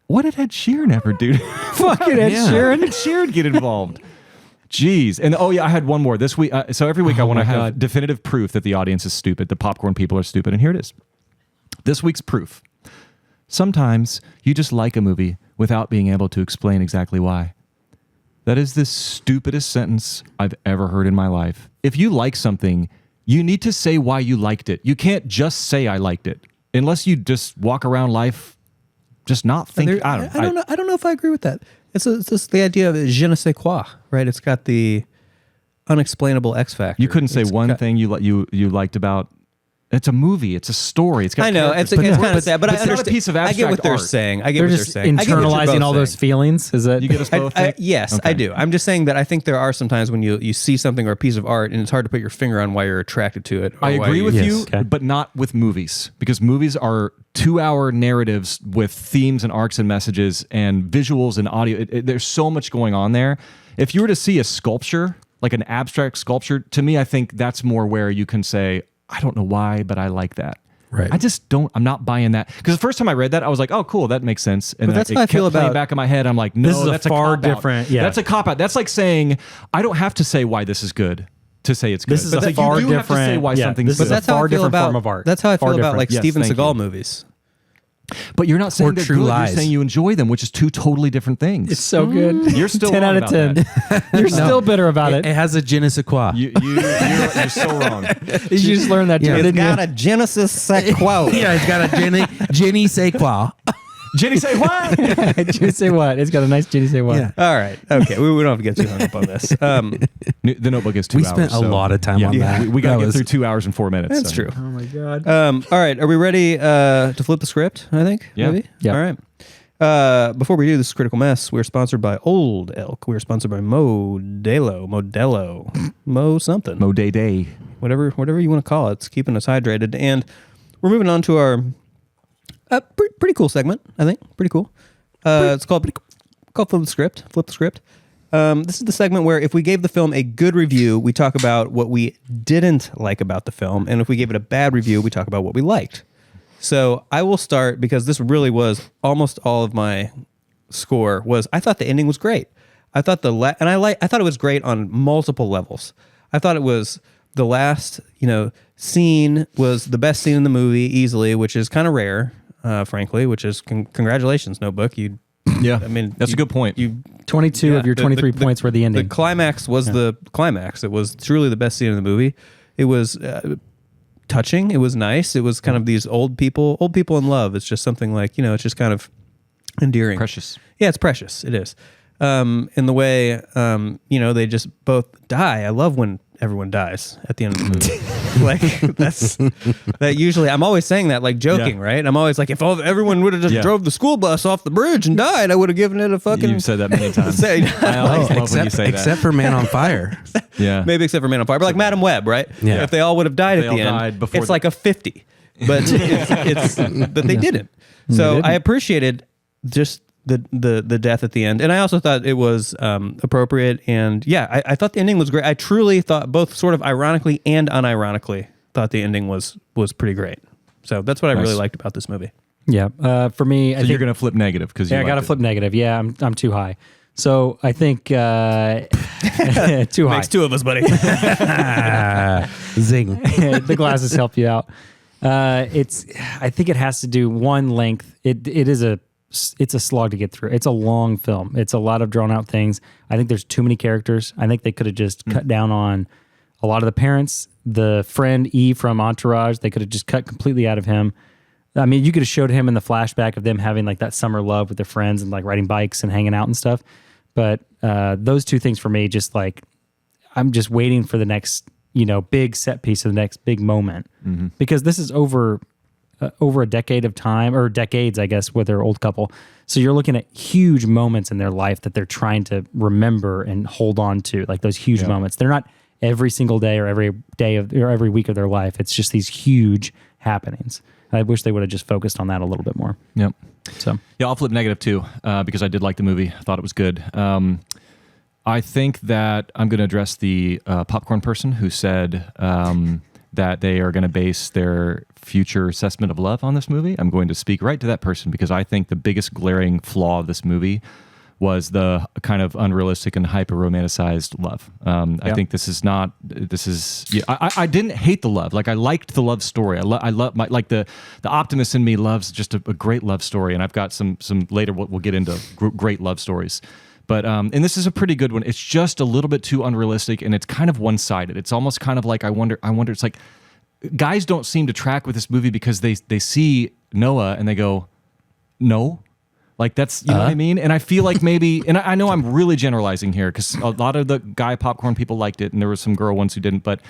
What did Ed Sheeran ever do? Fucking Ed Sheeran. Ed Sheeran get involved. Jeez. And I had one more this week. So every week I want to have definitive proof that the audience is stupid. The popcorn people are stupid. And here it is. This week's proof. Sometimes you just like a movie without being able to explain exactly why. That is the stupidest sentence I've ever heard in my life. If you like something, you need to say why you liked it. You can't just say I liked it. Unless you just walk around life just not thinking. I don't know if I agree with that. It's just the idea of je ne sais quoi, right? It's got the unexplainable X factor. You couldn't say one thing you liked about. It's a movie. It's a story. It's got. I know it's kind of sad, but I understand. Not a piece of abstract I get what they're art. saying. I get They're what just they're saying. internalizing all those feelings. Is that You get us both? Yes, Okay. I do. I'm just saying that I think there are some times when you see something or a piece of art and it's hard to put your finger on why you're attracted to it. I agree with you, Okay. but not with movies, because movies are 2-hour narratives with themes and arcs and messages and visuals and audio. There's so much going on there. If you were to see a sculpture, like an abstract sculpture, to me, I think that's more where you can say, I don't know why, but I like that. Right. I just don't. I'm not buying that, because the first time I read that, I was like, "Oh, cool, that makes sense." And But that's it how I kept feel playing about- back in my head. I'm like, "No, This is a that's far cop-out. different- yeah. That's a cop out. That's like saying I don't have to say why this is good to say it's good. This is But a like, far you do have to say different- why yeah, something's this good. is a That's how far I feel different about form of art. That's how I Far feel about different. like Yes, Steven thank Seagal you. movies. But you're not saying Or they're True good. Lies. You're saying you enjoy them, which is two totally different things. It's so good. You're still 10 wrong out of about 10. You're still bitter about It it. has a je ne sais quoi. you're so wrong. You just learned that, Yeah. didn't It's you? got a Genesis sequel. Yeah, it's got a Jenny say quoi. Jenny, say what? Did you say what? It's got a nice Jenny say what? Yeah. All right. Okay. We don't have to get too hung up on this. The Notebook is 2 We hours. spent a so- lot of time on that. We got That to get was- through 2 hours and 4 minutes. That's so. true. Oh my God. All right. Are we ready to flip the script? I think. Yeah. Maybe? Yeah. All right. Before we do this Critical Mess, we're sponsored by Old Elk. We're sponsored by Modelo, Mo something. Mo Day. Whatever you want to call it. It's keeping us hydrated. And we're moving on to our pretty cool segment, I think. Pretty cool. It's called Flip the Script. Flip the Script. This is the segment where if we gave the film a good review, we talk about what we didn't like about the film. And if we gave it a bad review, we talk about what we liked. So I will start, because this really was almost all of my score was I thought the ending was great. I thought I thought it was great on multiple levels. I thought it was the last, scene was the best scene in the movie easily, which is kind of rare, frankly, which is congratulations, Notebook. I mean, That's a good point. 22 of your 23 points were the ending. The climax was the climax. It was truly the best scene in the movie. It was touching. It was nice. It was kind of these old people in love. It's just something like, it's just kind of endearing. Precious. Yeah, it's precious. It is. In the way, they just both die. I love when everyone dies at the end of the movie. Like that usually, I'm always saying that, like joking, Yeah. right? I'm always like, if everyone would have just drove the school bus off the bridge and died, I would have given it a fucking. You've said that many times. Say- I always love when you say that. Except for Man on Fire. Yeah. Maybe except for Man on Fire, but like Madam Web, right? Yeah. If they all would have died They at the all end, died before it's the- like a 50. But it's that they didn't. So I appreciated just the death at the end, and I also thought it was appropriate. And yeah, I thought the ending was great. I truly thought, both sort of ironically and unironically, thought the ending was pretty great. So that's what I really liked about this movie. Yeah. For me, I So think you're going to flip negative because I got to flip negative. Yeah, I'm too high. So I think too high. Makes two of us, buddy. Zing. The glasses help you out. I think it has to do one length. It's a slog to get through. It's a long film. It's a lot of drawn out things. I think there's too many characters. I think they could have just cut down on a lot of the parents. The friend E from Entourage, they could have just cut completely out of him. I mean, you could have showed him in the flashback of them having like that summer love with their friends and like riding bikes and hanging out and stuff. But those two things for me, just like, I'm just waiting for the next, big set piece of the next big moment, because this is over a decade of time, or decades, I guess, with their old couple. So you're looking at huge moments in their life that they're trying to remember and hold on to, like those huge moments. They're not every single day or every day or every week of their life. It's just these huge happenings. I wish they would have just focused on that a little bit more. Yep. So yeah, I'll flip negative too, because I did like the movie. I thought it was good. I think that I'm going to address the popcorn person who said that they are going to base their future assessment of love on this movie, I'm going to speak right to that person, because I think the biggest glaring flaw of this movie was the kind of unrealistic and hyper-romanticized love. I think I didn't hate the love. Like, I liked the love story. I love the optimist in me loves just a great love story. And I've got some later, we'll get into great love stories. But, and this is a pretty good one. It's just a little bit too unrealistic, and it's kind of one-sided. It's almost kind of like, I wonder, it's like, guys don't seem to track with this movie because they see Noah and they go, no. Like, that's, you know what I mean? And I feel like maybe, and I know I'm really generalizing here because a lot of the guy popcorn people liked it and there were some girl ones who didn't, but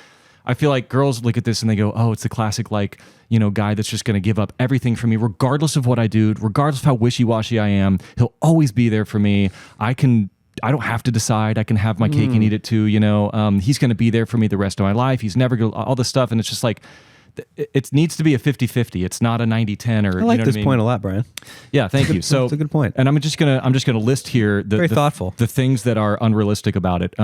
I feel like girls look at this and they go, oh, it's the classic, like, you know, guy that's just going to give up everything for me, regardless of what I do, regardless of how wishy-washy I am. He'll always be there for me. I don't have to decide. I can have my cake and eat it too, you know? He's going to be there for me the rest of my life. He's never going to, all this stuff. And it's just like, it needs to be a 50-50. It's not a 90-10 or, I like you know this what I mean? point a lot, Brian. Yeah, thank you. So that's a good point. And I'm just gonna list here Very thoughtful. the things that are unrealistic about it.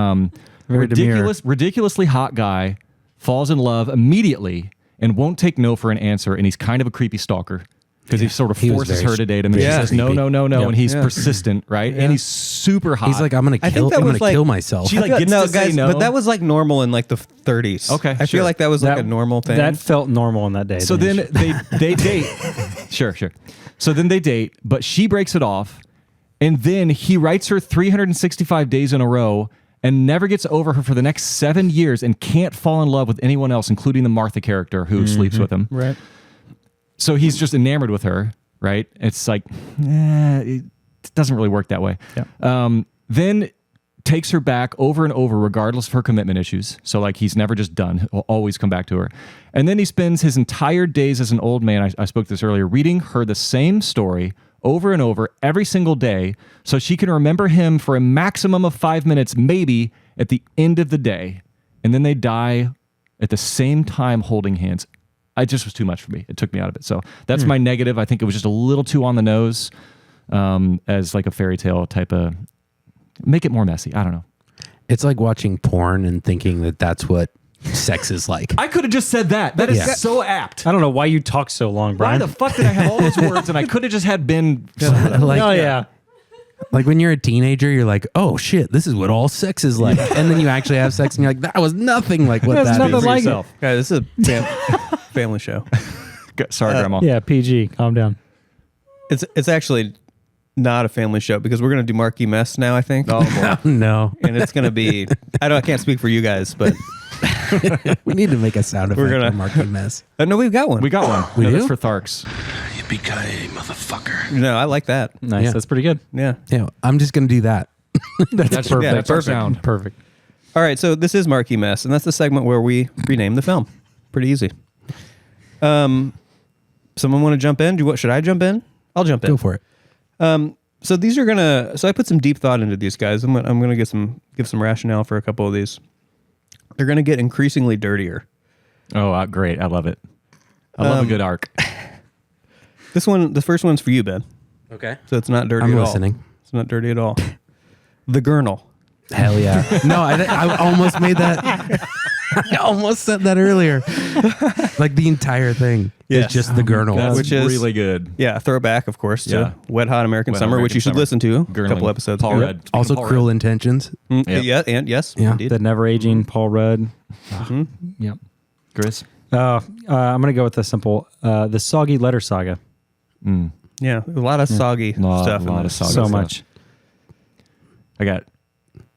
Very demure. Ridiculously hot guy falls in love immediately and won't take no for an answer, and he's kind of a creepy stalker. Because he sort of forces her to date him, and she says no, and he's persistent, right? And he's super hot. He's like, I'm gonna kill myself. She like gets to say no. But that was like normal in like the 30s. Okay, I feel like that was like a normal thing. That felt normal in that day. So then they date. Sure. So then they date, but she breaks it off, and then he writes her 365 days in a row and never gets over her for the next 7 years and can't fall in love with anyone else, including the Martha character who sleeps with him. Right. So he's just enamored with her, right? It's like, it doesn't really work that way. Yeah. Then takes her back over and over, regardless of her commitment issues. So like, he's never just done. He'll always come back to her. And then he spends his entire days as an old man, I spoke this earlier, reading her the same story over and over every single day so she can remember him for a maximum of 5 minutes, maybe at the end of the day. And then they die at the same time holding hands. It just was too much for me. It took me out of it. So that's my negative. I think it was just a little too on the nose, as like a fairy tale type of, make it more messy. I don't know. It's like watching porn and thinking that that's what sex is like. I could have just said that. That is so apt. I don't know why you talk so long, Brian. Why the fuck did I have all those words and I could have just had Ben? Like, like when you're a teenager, you're like, oh shit, this is what all sex is like. And then you actually have sex and you're like, that was nothing like what that is. Like Guys, this is a family show. Sorry, Grandma. Yeah, PG. Calm down. It's actually not a family show because we're gonna do Marquee Mess now, I think. Oh, boy. No. And it's gonna be I can't speak for you guys, but We need to make a sound effect for Marquee Mess. No, we've got one. We got one. We do? That's for Tharks. Yippee-ki-yay, motherfucker. No, I like that. Nice. Yeah. That's pretty good. Yeah. Yeah, I'm just gonna do that. That's perfect. Yeah, That's our perfect. sound. Perfect. All right, so this is Marquee Mess, and that's the segment where we rename the film. Pretty easy. Someone want to jump in? Should I jump in? I'll jump in. Go for it. So these are gonna. So I put some deep thought into these guys. I'm gonna give some rationale for a couple of these. They're gonna get increasingly dirtier. Oh, great. I love it. I love a good arc. The first one's for you, Ben. Okay. So it's not dirty I'm at all. listening. It's not dirty at all. The Gurnal. Hell yeah. No, I almost made that. I almost said that earlier. Like the entire thing is just the Gurnal. That's Which is really good. Yeah, throwback, of course, to Yeah. Wet Hot American Wet Summer, Hot which you should American listen to Summer. a couple Gurling. episodes Paul ago. Rudd. Also, Paul Cruel Rudd. Intentions. Yep. Yeah, and yes, Yeah. indeed. The never aging Paul Rudd. Yep. Gris. I'm gonna go with the simple, the Soggy Letter Saga. Yeah, a lot of soggy stuff. A lot of soggy So stuff. much. I got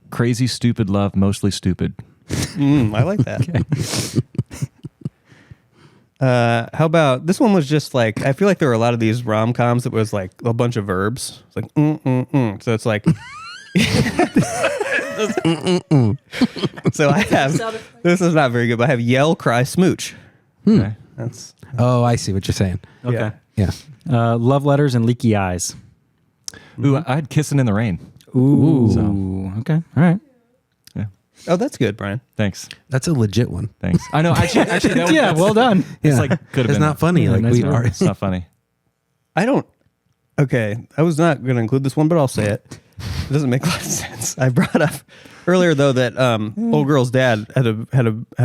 crazy, stupid love, mostly stupid. I like that. How about this one? Was just like I feel like there were a lot of these rom-coms that was like a bunch of verbs. It's like So it's like. So I have. This is not very good, but I have yell, cry, smooch. Okay. That's Oh, I see what you're saying. Okay. Yeah. Love letters and leaky eyes. Ooh, I had kissing in the rain. Ooh. Okay. All right. Oh, that's good, Brian. Thanks. That's a legit one. Thanks. I know. Actually, that Yeah. Well done. It's Yeah. like could have It's been. not funny. Yeah, Like nice we one. are. It's not funny. I don't. Okay, I was not going to include this one, but I'll say it. It doesn't make a lot of sense. I brought up earlier though that old girl's dad had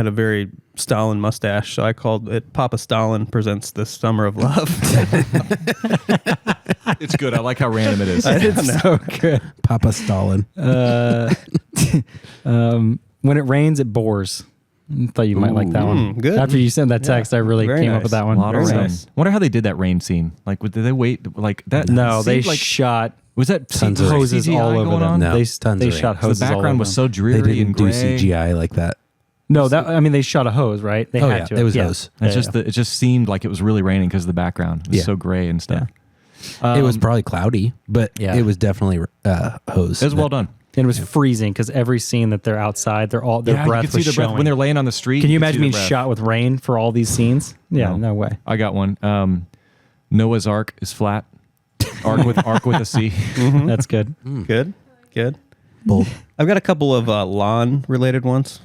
a very Stalin mustache, so I called it Papa Stalin Presents the Summer of Love. It's good. I like how random it is. It's so good. Papa Stalin. When it rains, it bores. I thought you might like that one. Good. After you sent that text, I really Very came up nice. with that one. A lot of Very rain. nice. Wonder how they did that rain scene. Like, did they wait like that? No, they seemed like, shot was that Tons of hoses CGI all over going them. on? No, They tons they of shot rain. So hoses. the all background over was them. so dreary They didn't and do gray. CGI like that. No, they shot a hose, right? They had to. It was hose. It just seemed like it was really raining because of the background. It was Yeah. so gray and stuff. It was probably cloudy, but Yeah. it was definitely hose. It was well done. And it was freezing because every scene that they're outside, their Yeah, breath you could see was their breath showing. when they're laying on the street. Can you could imagine see being their breath. shot with rain for all these scenes? Yeah, no way. I got one. Noah's Ark is flat. Ark with a C. That's good. Good. Bold. I've got a couple of lawn related ones.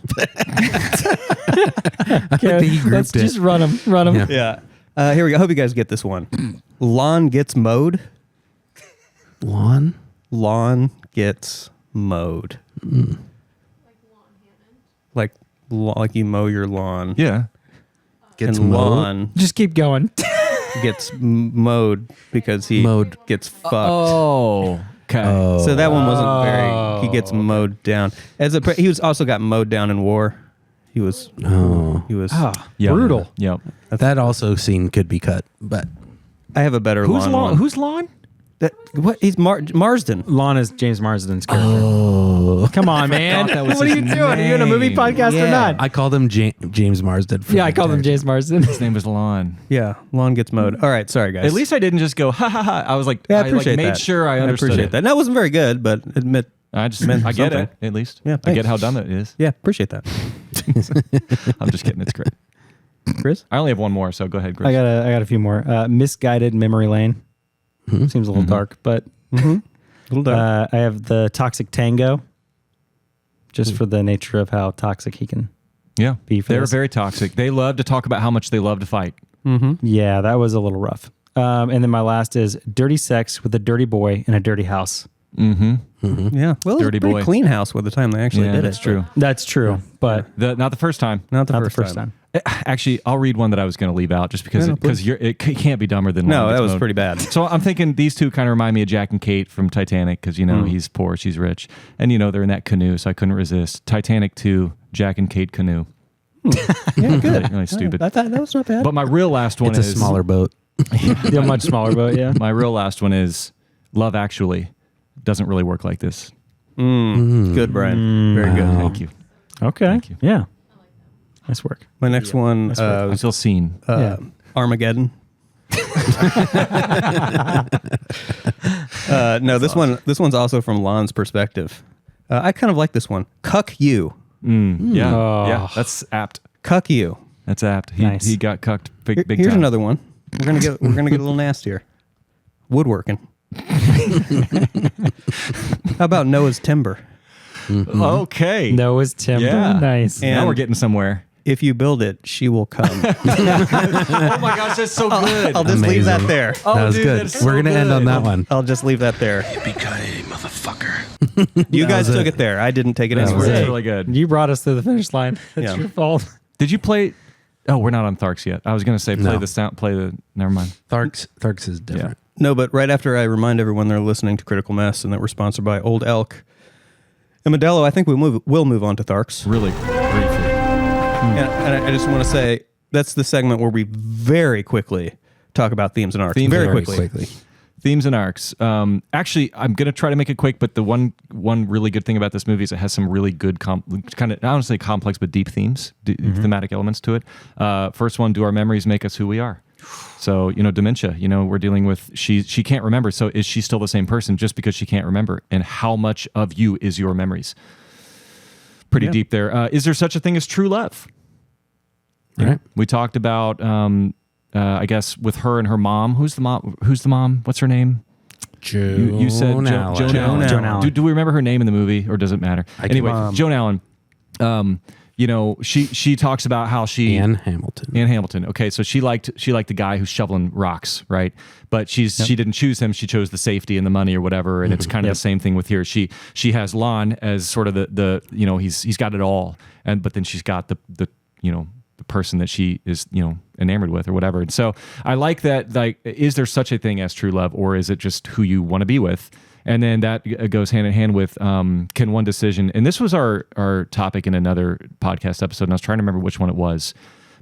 Let's just run them. Run them. Yeah. Here we go. I hope you guys get this one. Lawn gets mowed. Lawn? Lawn gets mowed. Like you mow your lawn. Yeah. Gets and mowed? lawn Just keep going. gets mowed because he Mowed. gets fucked. Oh. Okay. So that one wasn't very. He gets mowed down. He was also got mowed down in war. He was. He was. Yep. Brutal. Yep. That also scene could be cut, but I have a better Who's lawn. lawn? one. Who's lawn? What? He's Marsden. Lon is James Marsden's character. oh, Come on, man. that was What are you his doing? Are you in a movie name. podcast or Yeah. not? I called him James Marsden. Yeah, I called him James Marsden. His name was Lawn. Yeah, lawn gets mowed. All right, sorry guys. At least I didn't just go ha ha ha. I was like, Yeah, I I appreciate made that. sure I understood appreciate it. that. And that wasn't very good, but admit. I just Meant I get something. it at least. Yeah, I thanks. get how dumb it is. Yeah, appreciate that. I'm just kidding. It's great. Chris? I only have one more, so go ahead, Chris. I got a few more. Misguided memory lane. Seems a little dark, but A little dark. I have the toxic tango. Just for the nature of how toxic he can. Yeah, Be for they're this. very toxic. They love to talk about how much they love to fight. Yeah, that was a little rough. And then my last is dirty sex with a dirty boy in a dirty house. Yeah. Well, it was Dirty a pretty boy. clean house by the time they actually Yeah, did that's it. true. That's true, but Not the first time. Not the not first, the first time. Actually, I'll read one that I was going to leave out just because Yeah, no, please. it can't be dumber than No, Lawn that Gets was Mowed. pretty bad. So I'm thinking these two kind of remind me of Jack and Kate from Titanic because, he's poor, she's rich. And, they're in that canoe, so I couldn't resist. Titanic 2, Jack and Kate canoe. Yeah, good. Really stupid. I thought that was not bad. But my real last one it's is... a smaller boat. Yeah, much smaller boat, yeah. My real last one is Love Actually. Doesn't really work like this. Good, Brian. Very good. Thank you. Okay. Thank you. Yeah. Nice work. My next one, I feel seen. Yeah. Armageddon. No, this one's also from Lon's perspective. I kind of like this one. Cuck you. Yeah. Oh. Yeah. That's apt. Cuck you. That's apt. Nice. He got cucked big Here's time. another one. We're gonna get a little nastier. Woodworking. How about Noah's timber? Okay. Noah's timber. Yeah. Nice. And- Now we're getting somewhere. If you build it, she will come. Oh my gosh, that's so good. I'll just leave that Amazing. there. Oh, that was dude, good. that's so We're gonna end on good. that one. I'll just leave that there. Yippee-ki-yay, motherfucker. You guys was took it. it there. I didn't take it That's anywhere. really good. You brought us to the finish line. That's Yeah. your fault. Did you play? Oh, we're not on Tharks yet. I was going to say play No. the sound. Play the. Never mind. Tharks is different. No, but right after I remind everyone they're listening to Critical Mess and that we're sponsored by Old Elk and Modelo, I think we'll move on to Tharks. Really briefly. And I just want to say that's the segment where we very quickly talk about themes and arcs. Very quickly. Themes and arcs. Actually, I'm going to try to make it quick, but the one really good thing about this movie is it has some really good, kind of, I don't want to say complex, but deep themes, thematic elements to it. First one, do our memories make us who we are? So, dementia, we're dealing with, she can't remember. So is she still the same person just because she can't remember? And how much of you is your memories? Pretty deep there. Is there such a thing as true love? Right. We talked about, I guess, with her and her mom. Who's the mom? What's her name? You said Joan Allen. Joan Allen. Do we remember her name in the movie, or does it matter? Anyway, Joan Allen. she talks about how Anne Hamilton. Okay, so she liked the guy who's shoveling rocks, right? But she didn't choose him. She chose the safety and the money or whatever. And it's kind of the same thing with here. She has Lon as sort of the he's got it all, but then she's got the person that she is enamored with or whatever. And so I like that. Like, is there such a thing as true love, or is it just who you want to be with? And then that goes hand in hand with can one decision, and this was our topic in another podcast episode, and I was trying to remember which one it was,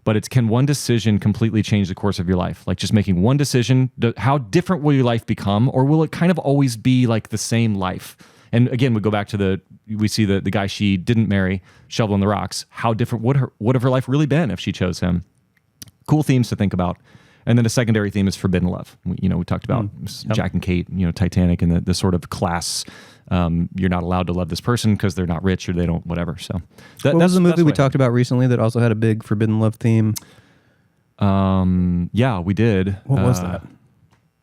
but it's, can one decision completely change the course of your life? Like, just making one decision, how different will your life become, or will it kind of always be like the same life? And again, we go back to we see the guy she didn't marry shoveling the rocks. How different would have her life really been if she chose him? Cool themes to think about. And then a secondary theme is forbidden love. We talked about Jack and Kate, Titanic, and the sort of class. You're not allowed to love this person because they're not rich or they don't whatever. So what was the movie we talked about recently that also had a big forbidden love theme? Yeah, we did. What was that?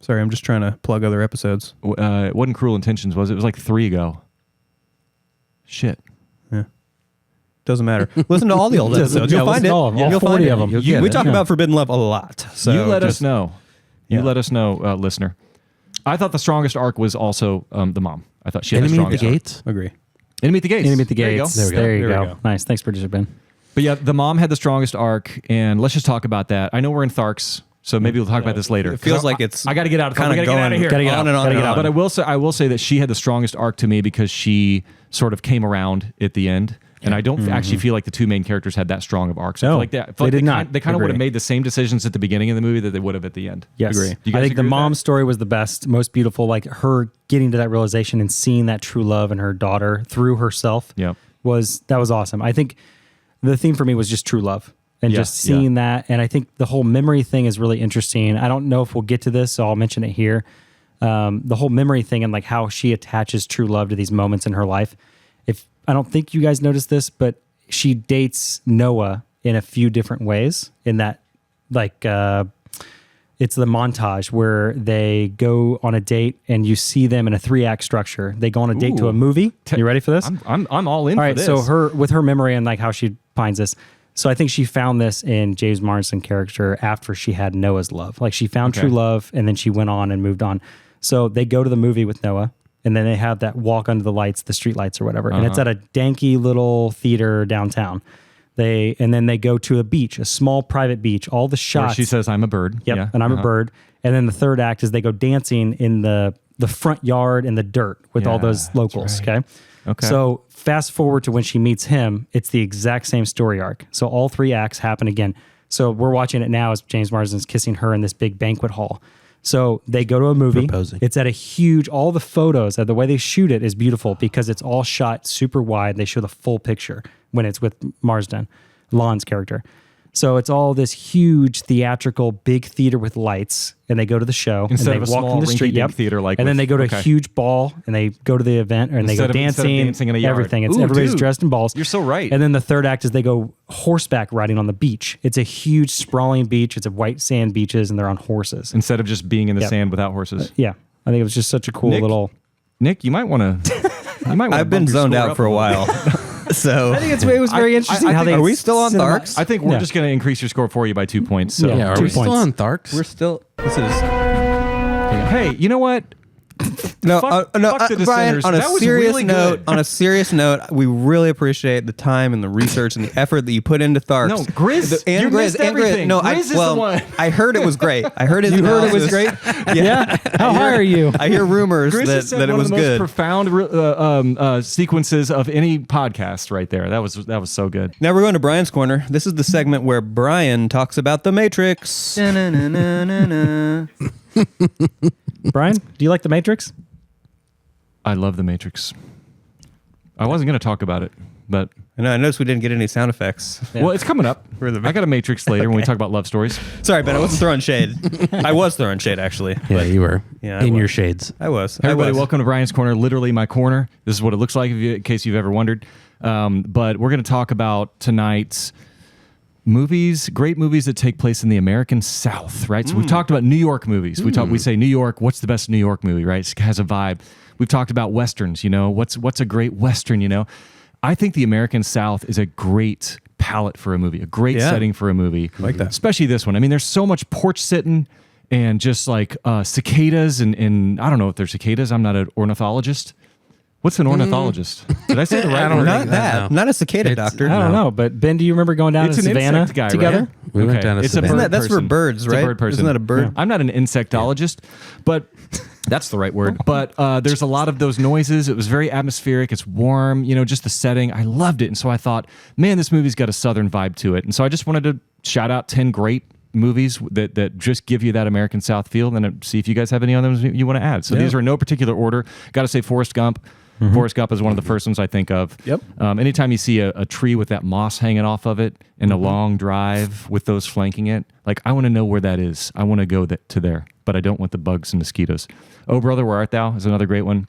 Sorry, I'm just trying to plug other episodes. It wasn't Cruel Intentions, was it? It was like 3 ago. Shit. Yeah. Doesn't matter. Listen to all the old episodes. You'll find it. All 40 of them. We talk about forbidden love a lot. So you let us know. You let us know, listener. I thought the strongest arc was also the mom. I thought she had the strongest Enemy at the Gates. Agree. Enemy at the Gates. Enemy at the Gates. There you There we go. go. Nice. Thanks, producer Ben. But yeah, the mom had the strongest arc, and let's just talk about that. I know we're in Tharks, so maybe we'll talk about this later. It feels like it's I got to get out of kind of get out of here. Gotta get on out. and on Gotta and get on. out. But I will say that she had the strongest arc to me because she sort of came around at the end. And I don't actually feel like the two main characters had that strong of arcs. I feel like they did not. They kind of would Agree. have made the same decisions at the beginning of the movie that they would have at the end. Yes. Agree. Do you guys I think the agree with mom's that? story was the best, most beautiful. Like, her getting to that realization and seeing that true love in her daughter through herself Yep. was awesome. I think the theme for me was just true love and just seeing that. And I think the whole memory thing is really interesting. I don't know if we'll get to this, so I'll mention it here. The whole memory thing and like how she attaches true love to these moments in her life. I don't think you guys noticed this, but she dates Noah in a few different ways in that, like, it's the montage where they go on a date and you see them in a 3-act structure. They go on a date to a movie. You ready for this? I'm all in All for right. this. So with her memory and like how she finds this. So I think she found this in James Marsden character after she had Noah's love. Like, she found true love and then she went on and moved on. So they go to the movie with Noah. And then they have that walk under the lights, the street lights or whatever. And it's at a danky little theater downtown. And then they go to a beach, a small private beach. All the shots. Where she says, "I'm a bird." Yep, Yeah. and I'm a bird. And then the third act is they go dancing in the front yard in the dirt with all those locals. right. Okay. So fast forward to when she meets him, it's the exact same story arc. So all 3 acts happen again. So we're watching it now as James Marsden's kissing her in this big banquet hall. So they go to a movie. Proposing. It's at a huge, all the photos, the way they shoot it is beautiful because it's all shot super wide. They show the full picture when it's with Marsden, Lon's character. So it's all this huge theatrical big theater with lights, and they go to the show Instead and of they a walk small from the street. rinky-dink theater, like and then with- they go to okay. a huge ball and they go to the event and they go Instead of dancing in a yard. everything. It's Ooh, everybody's dude, dressed in balls. you're so right. And then the third act is they go horseback riding on the beach. It's a huge sprawling beach. It's a white sand beaches and they're on horses. Instead of just being in the Yep. sand without horses. Yeah, I think it was just such a cool little. Nick, you might want to. I've been zoned out for a while. So I think it was very interesting I how think- they. Are we still on Tharks? I think we're just going to increase your score for you by 2 points. So. Yeah. Are 2 we still points. on Tharks? we're still. This is Hey, you know what? no, Fuck- no. fuck the Brian. dissenters. On a That was serious really note, good. on a serious note, we really appreciate the time and the research and the effort that you put into Tharks. No, Gris. And You Gris. missed And Gris. everything. No, Gris is the one. I heard it was great. I heard his. You heard it was analysis. great. Yeah. How high are you? I hear rumors Gris has said that it one was of the most good. profound sequences of any podcast right there. That was so good. Now we're going to Brian's Corner. This is the segment where Brian talks about the Matrix. Brian, do you like The Matrix? I love The Matrix. I wasn't going to talk about it, but I know. I noticed we didn't get any sound effects. well, it's coming up. For the- I got a Matrix later when we talk about love stories. Sorry, Ben. I wasn't throwing shade. I was throwing shade, actually. Yeah, you were. Yeah, I in was. your shades. I was. Everybody, welcome to Brian's Corner, literally my corner. This is what it looks like, in case you've ever wondered. But we're going to talk about tonight's movies, great movies that take place in the American South, right? So we've talked about New York movies. We say New York, what's the best New York movie, right? It has a vibe. We've talked about Westerns, what's a great Western, I think the American South is a great palette for a movie, a great setting for a movie. I like that. Especially this one. I mean, there's so much porch sitting and just like cicadas and I don't know if they're cicadas. I'm not an ornithologist. What's an ornithologist? Did I say the right word? Not that. Not a cicada doctor. I don't know, but Ben, do you remember going down It's to an Savannah insect guy, together? right? We went down to It's a Savannah. bird That's for person. birds, It's right? a bird person. Isn't that a bird? Yeah. I'm not an insectologist, but that's the right word. But there's a lot of those noises. It was very atmospheric. It's warm, just the setting. I loved it. And so I thought, man, this movie's got a Southern vibe to it. And so I just wanted to shout out 10 great movies that just give you that American South feel, and then see if you guys have any others you want to add. So these are in no particular order. Got to say Forrest Gump. Forrest Gump is one of the first ones I think of. Yep. Anytime you see a tree with that moss hanging off of it and a long drive with those flanking it, like I want to know where that is. I want to go to there, but I don't want the bugs and mosquitoes. Oh, Brother, Where Art Thou is another great one.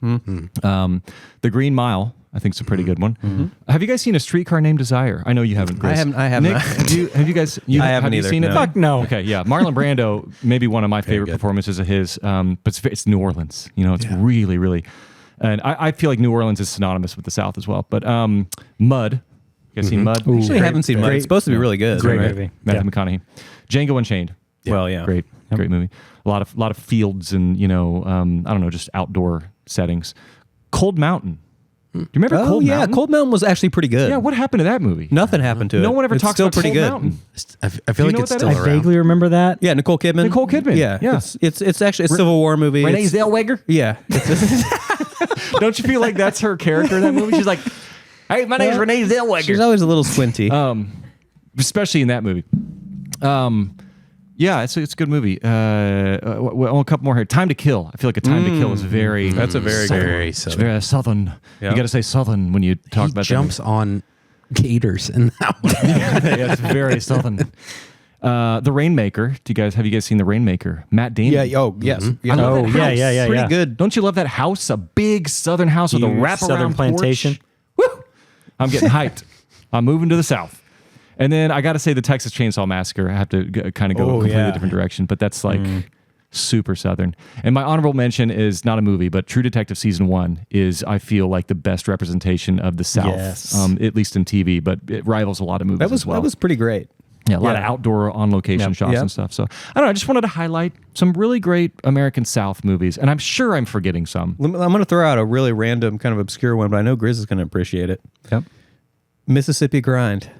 The Green Mile, I think, is a pretty good one. Have you guys seen A Streetcar Named Desire? I know you haven't, Gris. I haven't. Nick, have you guys? I haven't have you either, seen it? no. Fuck no. Okay, yeah. Marlon Brando, maybe one of my favorite performances of his, but it's New Orleans. It's really, really... And I feel like New Orleans is synonymous with the South as well. But Mud. You guys seen Mud? Actually, I haven't seen Mud. It's supposed to be really good. Great right? movie. Matthew McConaughey. Django Unchained. Well, yeah. Great movie. A lot of fields and I don't know, just outdoor settings. Cold Mountain. Do you remember Oh, Cold yeah. Mountain? Cold Mountain was actually pretty good. Yeah, what happened to that movie? Nothing happened to it. No one ever It's talks still about pretty Cold good. Mountain. I feel you like know it's what that still is? I around. vaguely remember that. Yeah, Nicole Kidman. Nicole Kidman. Yeah. Yeah. It's actually a Civil War movie. Renee It's- Zellweger? Yeah. Don't you feel like that's her character in that movie? She's like, hey, my name's Renee Zellweger. She's always a little squinty. Especially in that movie. Yeah, it's a good movie. A couple more here. Time to Kill. I feel like A Time to Kill is very... That's a very good Very It's southern. very southern. Yeah. You got to say southern when you talk He about jumps on gators in that one. that. Yeah, it's very southern. The Rainmaker. Have you guys seen The Rainmaker? Matt Damon. Yeah. Oh, yes. Yeah. I love Oh, that yeah, house. yeah, yeah, Pretty yeah. good. Don't you love that house? A big southern house with a Huge wraparound Southern plantation. porch. Woo! I'm getting hyped. I'm moving to the South. And then I got to say the Texas Chainsaw Massacre. I have to kind of go a completely different direction, but that's like super Southern. And my honorable mention is not a movie, but True Detective Season 1 is, I feel like, the best representation of the South, Yes. at least in TV, but it rivals a lot of movies as well. That was pretty great. Yeah, a lot of outdoor on-location shots and stuff. So, I don't know, I just wanted to highlight some really great American South movies, and I'm sure I'm forgetting some. I'm going to throw out a really random, kind of obscure one, but I know Gris is going to appreciate it. Yep. Mississippi Grind.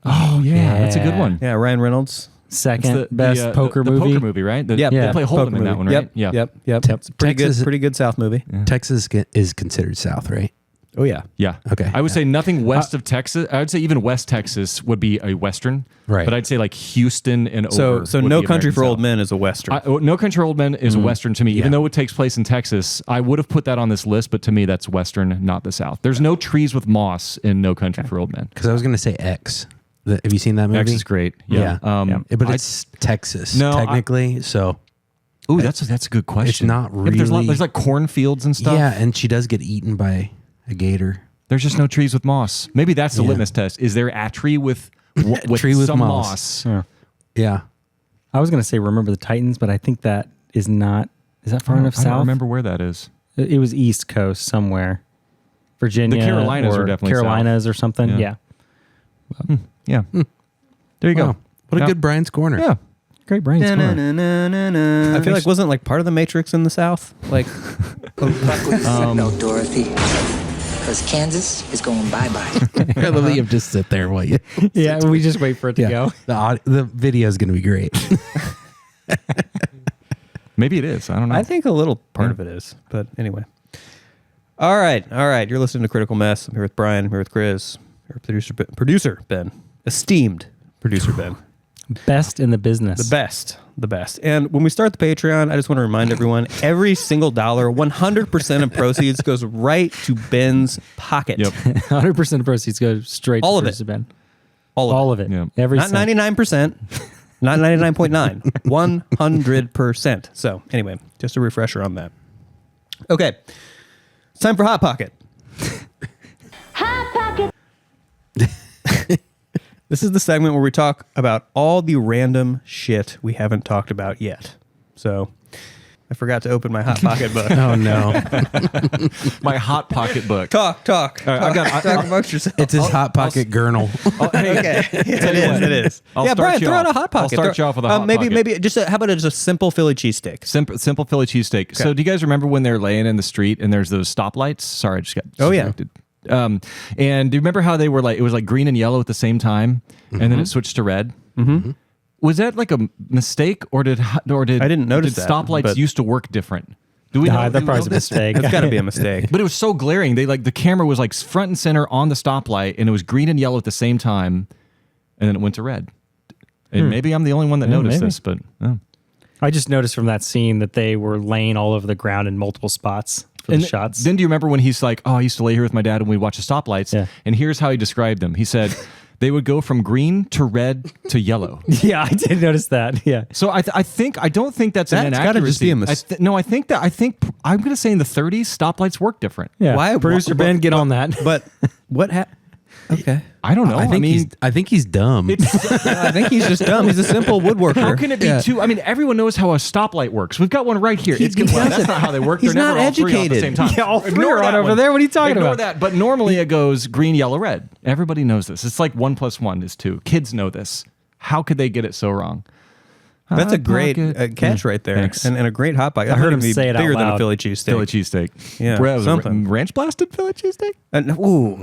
Oh, yeah, that's a good one. Yeah, Ryan Reynolds. Second best poker the movie. poker movie, right? Yep. They play Hold'em Poker in that movie. one, right? Yep. It's Texas- pretty good South movie. Texas is considered South, right? Oh, yeah. Yeah. Okay. I would say nothing west of Texas. I would say even West Texas would be a Western. Right. But I'd say like Houston and So over. would No be Country American for Old South. Men is a Western. No Country for Old Men is a Western to me, even though it takes place in Texas. I would have put that on this list, but to me, that's Western, not the South. There's no trees with moss in No Country for Old Men. Because I was going to say X. Have you seen that movie? X is great. Yeah. But it's Texas, No, technically. So Ooh, that's a good question. It's not Yeah, but there's really- like cornfields and stuff. yeah, and she does get eaten by a gator. There's just no trees with moss. Maybe that's the litmus test. Is there a tree with Tree with some moss. moss? Yeah. I was going to say Remember the Titans, but I think that is not. Is that far enough I south? don't remember where that is. It was East Coast somewhere. Virginia. The Carolinas or are definitely Carolinas or something. Yeah. Yeah. Yeah. There you go. Wow. What a Yeah. good Brian's Corner. Yeah. Great brain score. I feel like wasn't like part of the Matrix in the South? Like, Buckle your seatbelt, Dorothy. Because Kansas is going bye-bye. I love that you have to sit there while you. Yeah, we just wait for it to go. The video is going to be great. Maybe it is. I don't know. I think a little part of it is. But anyway. All right. You're listening to Critical Mess. I'm here with Brian. I'm here with Gris. Here with producer Ben. Esteemed producer Ben. Best in the business. The best. And when we start the Patreon, I just want to remind everyone, every single dollar, 100% of proceeds goes right to Ben's pocket. Yep. 100% of proceeds go straight All to of it. producer Ben. All of it. All of it. Yeah. Every Not cent. 99%, not 99.9, 100%. So anyway, just a refresher on that. Okay. It's time for Hot Pocket. Hot Pocket. This is the segment where we talk about all the random shit we haven't talked about yet. So I forgot to open my Hot Pocket book. Oh no, My Hot Pocket book. Talk. All right, Talk amongst yourselves. it's his Hot Pocket Gurnal. Okay, it is. I'll Yeah, start Brian, you throw out off. a Hot Pocket. I'll start you off with a Hot maybe, Pocket. Maybe just how about just a simple Philly cheesesteak? Simple Philly cheesesteak. So do you guys remember when they're laying in the street and there's those stoplights? Sorry, I just got distracted. And do you remember how they were like, it was like green and yellow at the same time, and then it switched to red? Mm-hmm. Was that like a mistake, or did I didn't notice did that, stoplights but- used to work different? Do we know? That probably was a mistake. It's got to be a mistake. But it was so glaring. They like the camera was like front and center on the stoplight, and it was green and yellow at the same time, and then it went to red. And maybe I'm the only one that noticed maybe. this, but I just noticed from that scene that they were laying all over the ground in multiple spots for the shots. Then do you remember when he's like, "Oh, I used to lay here with my dad and we'd watch the stoplights." Yeah. And here's how he described them. He said they would go from green to red to yellow. Yeah, I did notice that. Yeah. So I don't think that's an That's inaccuracy. gotta just be a mistake. No, I think I'm going to say in the 30s stoplights work different. Yeah. Why- Producer Ben, get on that. But what happened? Okay. I don't know. I think he's dumb. I think he's just dumb. He's a simple woodworker. How can it be two? I mean, everyone knows how a stoplight works. We've got one right here. That's not how they work. He's They're never not all three on at the educated. same time. Yeah, all three Ignore are on that over one. there. What are you talking Ignore about? that. But normally it goes green, yellow, red. Everybody knows this. It's like 1 + 1 is 2. Kids know this. How could they get it so wrong? That's a Hot great Pocket. catch right there, Thanks. and a great hot pocket. I heard him be say it out bigger than a loud. Philly cheesesteak. Philly cheesesteak. Yeah, Was it something. ranch blasted Philly cheesesteak?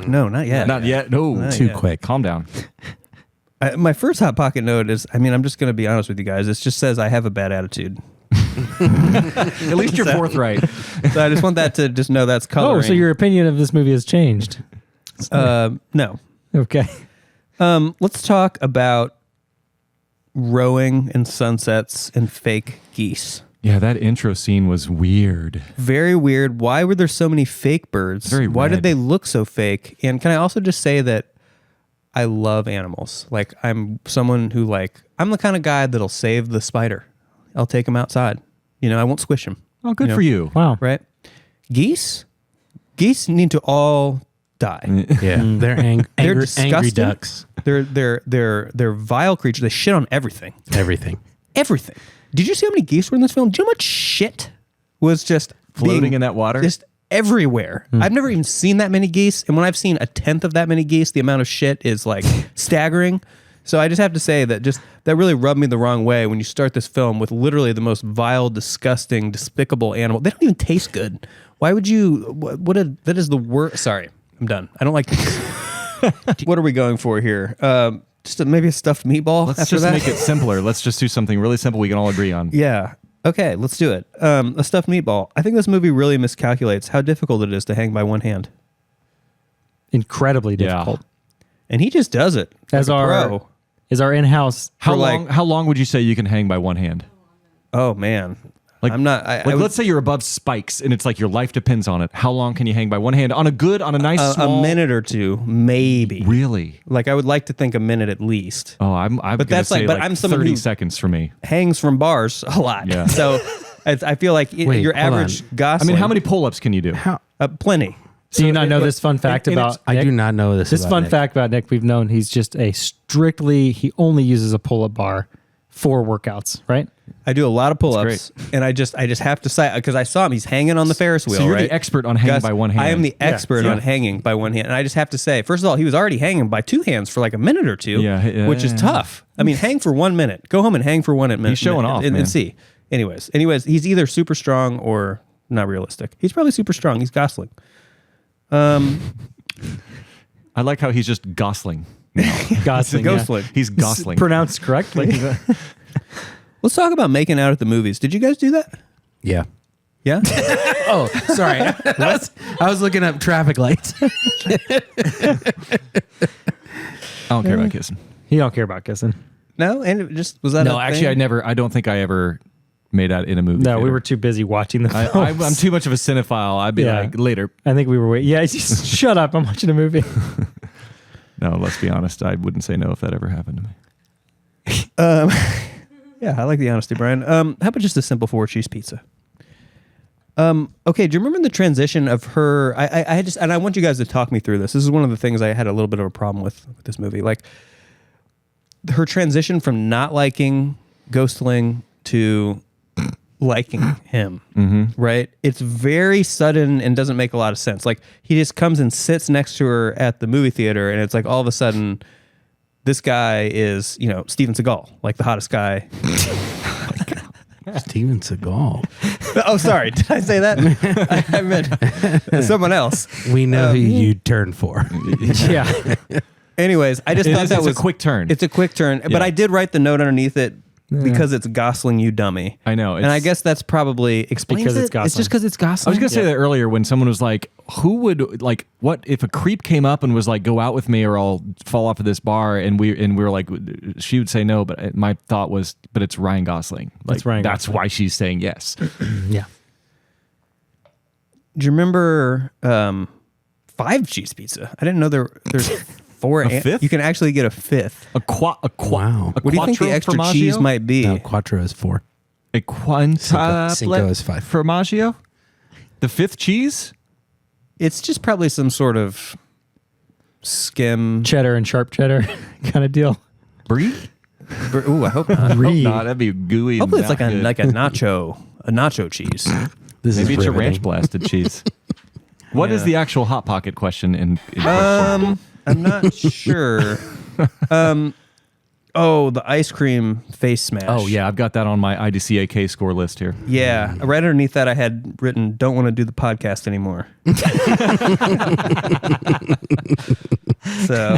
No, not yet. Not yet. No, Too quick. Calm down. My first hot pocket note is, I'm just going to be honest with you guys. It just says I have a bad attitude. At least you're forthright. So I just want that to just know that's coloring. Oh, so your opinion of this movie has changed. no. Okay. Let's talk about rowing and sunsets and fake geese. Yeah, that intro scene was weird. Very weird. Why were there so many fake birds? Very Why red. did they look so fake? And can I also just say that I love animals. Like I'm someone who I'm the kind of guy that'll save the spider. I'll take him outside. I won't squish him. Oh, good for you. Wow. Right? Geese need to all die. Yeah, they're They're angry disgusting. ducks. They're vile creatures. They shit on everything. Everything. Everything. Did you see how many geese were in this film? Do you know how much shit was just Floating being in that water? Just everywhere. I've never even seen that many geese. And when I've seen 1/10 of that many geese, the amount of shit is staggering. So I just have to say that really rubbed me the wrong way when you start this film with literally the most vile, disgusting, despicable animal. They don't even taste good. Why would you? That is the worst. Sorry, I'm done. I don't like this. What are we going for here? Maybe a stuffed meatball. Let's after just that? make it simpler. Let's just do something really simple we can all agree on. Yeah. Okay, let's do it. A stuffed meatball. I think this movie really miscalculates how difficult it is to hang by one hand. Incredibly Yeah. difficult. And he just does it. As like a our pro. is our in-house. How long would you say you can hang by one hand? Oh man. Like I'm not I would- let's say you're above spikes and it's like your life depends on it. How long can you hang by one hand on a nice small a minute or two, maybe. Really? Like I would like to think a minute at least. Oh, I'm But gonna that's say but I'm someone 30 who seconds for me. hangs from bars a lot. Yeah. So I feel like Wait, your hold average on. I Gosling. mean, how many pull-ups can you do? Plenty. Do you not know this fun fact and about I Nick? do not know this. This about fun Nick. fact about Nick, we've known he's just he only uses a pull-up bar for workouts, right? I do a lot of pull-ups, and I just have to say because I saw him. He's hanging on the Ferris wheel. So you're right? the expert on hanging Gus, by one hand. I am the expert Yeah. on hanging by one hand, and I just have to say, first of all, he was already hanging by two hands for like a minute or two, which is tough. I mean, hang for 1 minute. Go home and hang for 1 minute. He's showing off, and man. see. Anyways, he's either super strong or not realistic. He's probably super strong. He's Gosling. I like how he's just Gosling. Gosling. Gosling. He's Gosling. Pronounced correctly. Let's talk about making out at the movies. Did you guys do that? Yeah. Yeah. Oh, sorry. I was looking up traffic lights. I don't care about kissing. You don't care about kissing. No, and it just was that? No, a actually, thing? I don't think I ever made out in a movie. No, we theater. were too busy watching the films. I'm too much of a cinephile. I'd be Yeah. like, later. I think we were waiting. Yeah, just shut up. I'm watching a movie. No, let's be honest. I wouldn't say no if that ever happened to me. Yeah, I like the honesty, Brian. How about just a simple 4-cheese pizza? Okay, do you remember the transition of her? I just, and I want you guys to talk me through this. This is one of the things I had a little bit of a problem with this movie. Like her transition from not liking Gosling to liking him, right? It's very sudden and doesn't make a lot of sense. Like he just comes and sits next to her at the movie theater, and it's like all of a sudden, this guy is, you know, Steven Seagal, like the hottest guy. Steven Seagal. Oh, sorry. Did I say that? I meant someone else. We know who you'd turn for. Yeah. Anyways, I just thought that was a quick turn. It's a quick turn, but I did write the note underneath it because it's Gosling, you dummy. I know. And I guess that's probably explains because it. it's Gosling. It's just because it's Gosling. I was going to say that earlier when someone was like, who would, like, what if a creep came up and was like, go out with me or I'll fall off of this bar, and we were like, she would say no, but my thought was, but it's Ryan Gosling. Like, that's why she's saying yes. Yeah. Do you remember 5 cheese pizza? I didn't know there's 4. A fifth? You can actually get a 5th. Wow. What do you think the extra formaggio? cheese might be? No, Quattro is 4. A Cinco is 5. Formaggio? The 5th cheese? It's just probably some sort of skim. Cheddar and sharp cheddar kind of deal. Brie? Ooh, I hope not. Brie. No, that'd be gooey. Hopefully it's and like not a good. nacho cheese. Maybe it's a ranch riveting. blasted cheese. What is the actual Hot Pocket question in question? I'm not sure. The ice cream face smash. Oh, yeah, I've got that on my IDCAK score list here. Yeah. Right underneath that, I had written, don't want to do the podcast anymore. So.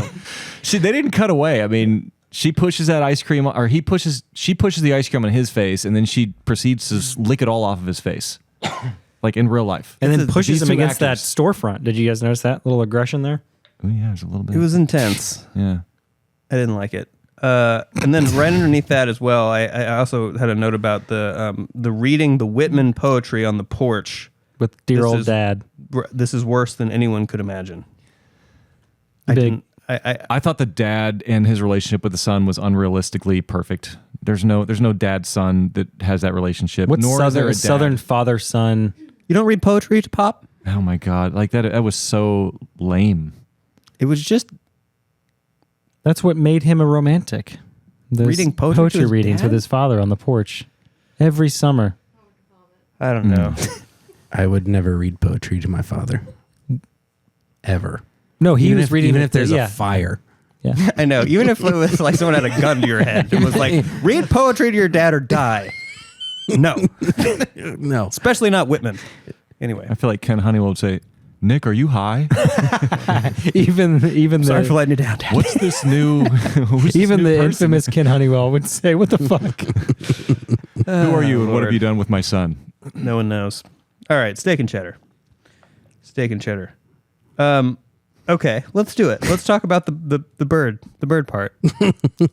They didn't cut away. I mean, she pushes that ice cream, or she pushes the ice cream on his face, and then she proceeds to lick it all off of his face. Like in real life. And then pushes these him two against actors. that storefront. Did you guys notice that little aggression there? Oh, yeah, there's a little bit. It was intense. Yeah. I didn't like it. And then right underneath that as well, I also had a note about the reading the Whitman poetry on the porch with dear old dad. This is worse than anyone could imagine. I thought the dad and his relationship with the son was unrealistically perfect. There's no dad son that has that relationship. What's Nor is there a dad. southern father son? You don't read poetry to Pop? Oh my god, like that was so lame. It was just. That's what made him a romantic. Those reading poetry to his readings dad? with his father on the porch every summer. I don't know. I would never read poetry to my father. Ever. No, he even was if, reading even it if there's yeah. a fire. Yeah. I know. Even if it was like someone had a gun to your head, it was like, read poetry to your dad or die. No. No. Especially not Whitman. Anyway. I feel like Ken Honeywell would say, Nick, are you high? even Sorry the, for letting you down, Dad. What's this new? even the person? infamous Ken Honeywell would say, "What the fuck? Who are you and what have you done with my son?" No one knows. All right, steak and cheddar. Steak and cheddar. Okay, let's do it. Let's talk about the bird part.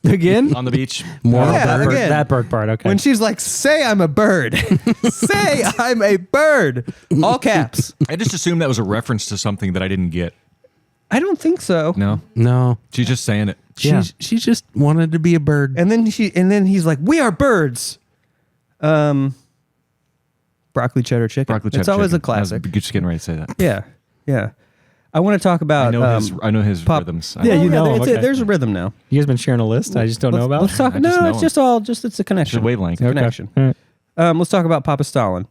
Again? On the beach. More Yeah, bird. again. That bird part, okay. When she's like, say I'm a bird. Say I'm a bird. All caps. I just assumed that was a reference to something that I didn't get. I don't think so. No, No. she's just saying it. Yeah. She just wanted to be a bird. And then he's like, we are birds. Broccoli cheddar chicken. Broccoli cheddar It's always chicken. a classic. I was just getting ready to say that. Yeah. Yeah. I want to talk about. I know his pop- rhythms. Yeah, you know it's him, okay. there's a rhythm now. You guys been sharing a list I just don't know about? Let's talk. I just know No, it's him. it's a connection. It's a wavelength. It's a Okay. connection. All right. Let's talk about Papa Stalin.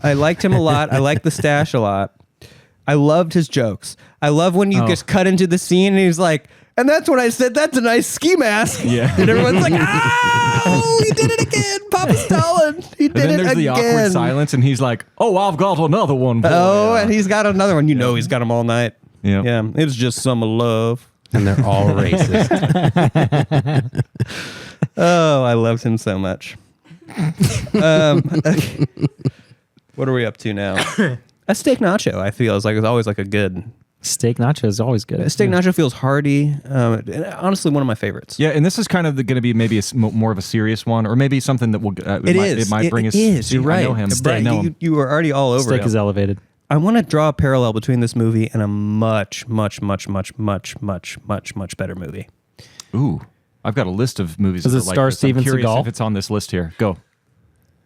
I liked him a lot. I liked the stash a lot. I loved his jokes. I love when you just cut into the scene and he's like, and that's when I said, that's a nice ski mask. Yeah. And everyone's like, oh, he did it again. Papa Stalin. He did And then it there's again. the awkward silence, and he's like, "Oh, I've got another one." Boy. Oh, and he's got another one. You know he's got them all night. Yeah. Yeah. It's just summer love. And they're all racist. Oh, I loved him so much. Okay. What are we up to now? A steak nacho, I feel, is always like a good. Steak nacho is always good. A steak nacho feels hearty. And honestly, one of my favorites. Yeah, and this is kind of going to be maybe more of a serious one, or maybe something that will. It might bring us. It is. See, You're right. I know him. Right. I know him. You were already all over Steak it. is elevated. I want to draw a parallel between this movie and a much, much, much, much, much, much, much, much better movie. Ooh, I've got a list of movies. Does that it are like star this. I'm Steven curious Seagal? if it's on this list here. Go.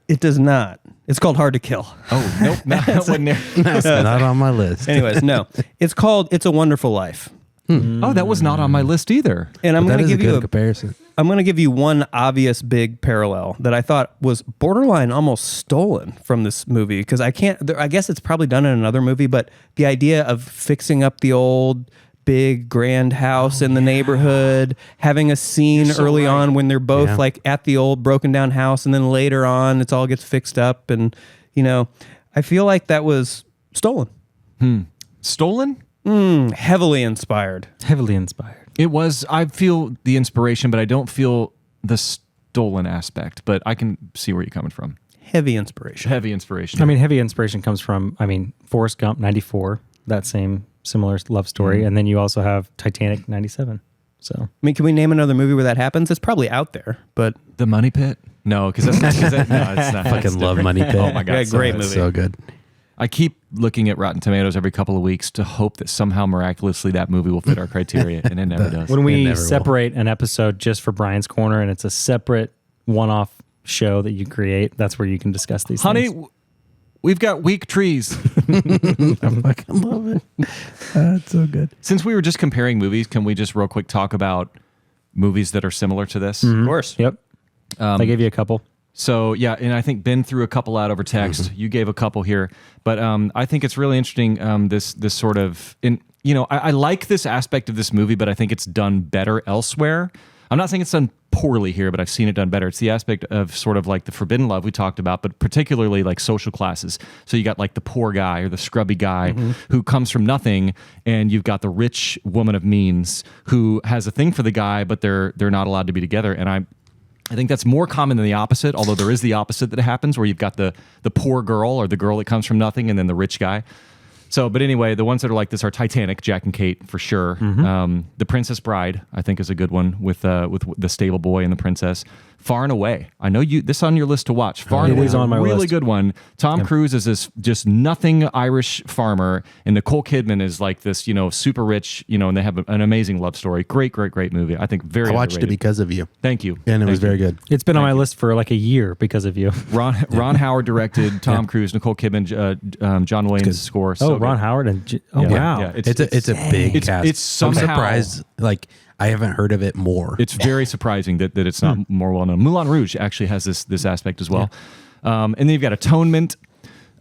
It does not. It's called Hard to Kill. Oh nope, that wasn't there. That's not on my list. Anyways, no. It's called It's a Wonderful Life. Oh, that was not on my list either. And I'm But going that to is a give you good a comparison. I'm going to give you one obvious big parallel that I thought was borderline almost stolen from this movie, because I guess it's probably done in another movie, but the idea of fixing up the old big grand house in the neighborhood, having a scene early on when they're both like at the old broken down house, and then later on it all gets fixed up, and I feel like that was stolen. Stolen? Heavily inspired. It was. I feel the inspiration, but I don't feel the stolen aspect. But I can see where you're coming from. Heavy inspiration. Heavy inspiration. I mean, heavy inspiration comes from, Forrest Gump, 94, that same similar love story. And then you also have Titanic, 97. So, I mean, can we name another movie where that happens? It's probably out there, but The Money Pit? No, because no, it's not. I fucking love Money Pit. Oh my God. Great movie. So good. I keep looking at Rotten Tomatoes every couple of weeks to hope that somehow miraculously that movie will fit our criteria, and it never does. when we separate an episode just for Brian's Corner and it's a separate one-off show that you create, that's where you can discuss these things. Honey, we've got weak trees. I fucking love it. It's so good. Since we were just comparing movies, can we just real quick talk about movies that are similar to this? of course. Yep. I gave you a couple. So yeah, and I think Ben threw a couple out over text. You gave a couple here, but I think it's really interesting. This sort of, I like this aspect of this movie, but I think it's done better elsewhere. I'm not saying it's done poorly here, but I've seen it done better. It's the aspect of sort of like the forbidden love we talked about, but particularly like social classes. So you got like the poor guy or the scrubby guy who comes from nothing, and you've got the rich woman of means who has a thing for the guy, but they're not allowed to be together. And I think that's more common than the opposite, although there is the opposite that happens where you've got the poor girl or the girl that comes from nothing and then the rich guy. So, but anyway, the ones that are like this are Titanic, Jack and Kate for sure. The Princess Bride, I think, is a good one with the stable boy and the princess. Far and Away. I know this on your list to watch. Far and Away is on my really list. good one. Tom Cruise is this just nothing Irish farmer, and Nicole Kidman is like this, super rich, and they have an amazing love story. Great movie. I think very. I watched underrated. it because of you. Thank you, And it was very good. It's been on my list for like a year because of you. Ron Howard directed. Tom Cruise, Nicole Kidman, John Williams score. So Ron good. Howard and Yeah. wow. Yeah, It's a big cast. It's somehow, I'm surprised. Like I haven't heard of it more. It's very surprising that it's not more well known. Moulin Rouge actually has this aspect as well. And then you've got Atonement.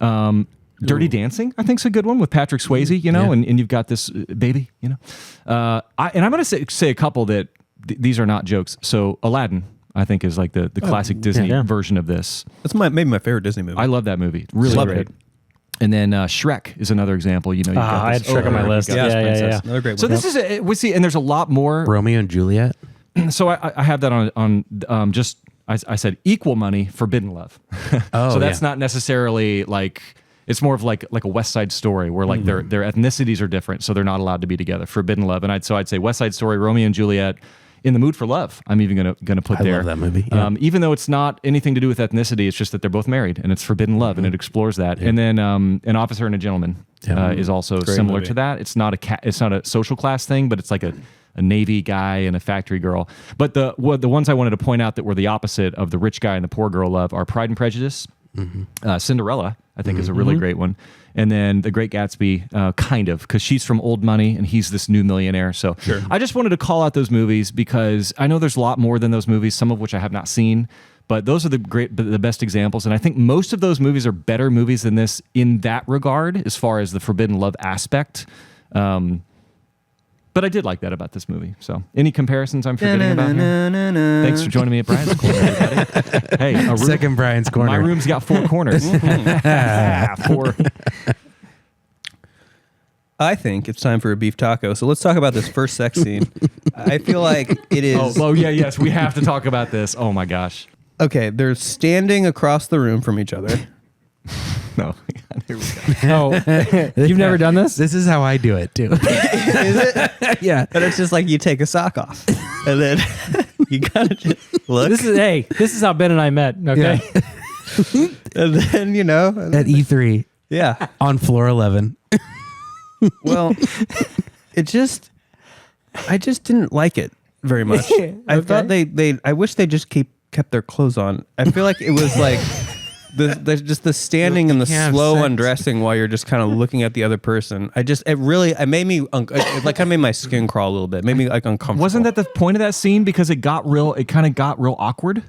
Dirty Dancing, I think, is a good one with Patrick Swayze, and you've got this baby, and I'm going to say a couple that these are not jokes. So Aladdin, I think, is like the classic Disney version of this. That's maybe my favorite Disney movie. I love that movie. Really Love great. it. And then Shrek is another example. You've got I had this Shrek on my list. you've got this Yeah. princess. Another great one. So this is we see, and there's a lot more. Romeo and Juliet. So I have that on just I said equal money, forbidden love. So that's not necessarily like, it's more of like a West Side Story where like their ethnicities are different, so they're not allowed to be together. Forbidden love, and I'd say West Side Story, Romeo and Juliet. In the Mood for Love, I'm even gonna put there. I love that movie. Yeah. Even though it's not anything to do with ethnicity, it's just that they're both married, and it's forbidden love, and it explores that. And then An Officer and a Gentleman is also similar to that. It's not a social class thing, but it's like a Navy guy and a factory girl. But the ones I wanted to point out that were the opposite of the rich guy and the poor girl love are Pride and Prejudice. Cinderella, I think, is a really great one. And then The Great Gatsby, kind of, because she's from old money and he's this new millionaire. So I just wanted to call out those movies because I know there's a lot more than those movies, some of which I have not seen. But those are the best examples. And I think most of those movies are better movies than this in that regard, as far as the forbidden love aspect. But I did like that about this movie. So, any comparisons I'm forgetting about here? Thanks for joining me at Brian's Corner, everybody. Hey, Second Brian's Corner. My room's got 4 corners. 4. I think it's time for a beef taco. So let's talk about this first sex scene. I feel like it is. Yes, we have to talk about this. Oh my gosh. Okay, they're standing across the room from each other. No, here we go. You've never done this? This is how I do it too. Is it? Yeah. And it's just like you take a sock off, and then you gotta just look. This is how Ben and I met. Okay. Yeah. And then At E3 yeah. on floor 11. Well, I just didn't like it very much. I thought I wish they just kept their clothes on. I feel like it was like just the standing and the slow undressing while you're just kind of looking at the other person. It made me like I made my skin crawl a little bit. It made me like uncomfortable. Wasn't that the point of that scene? Because it kind of got real awkward,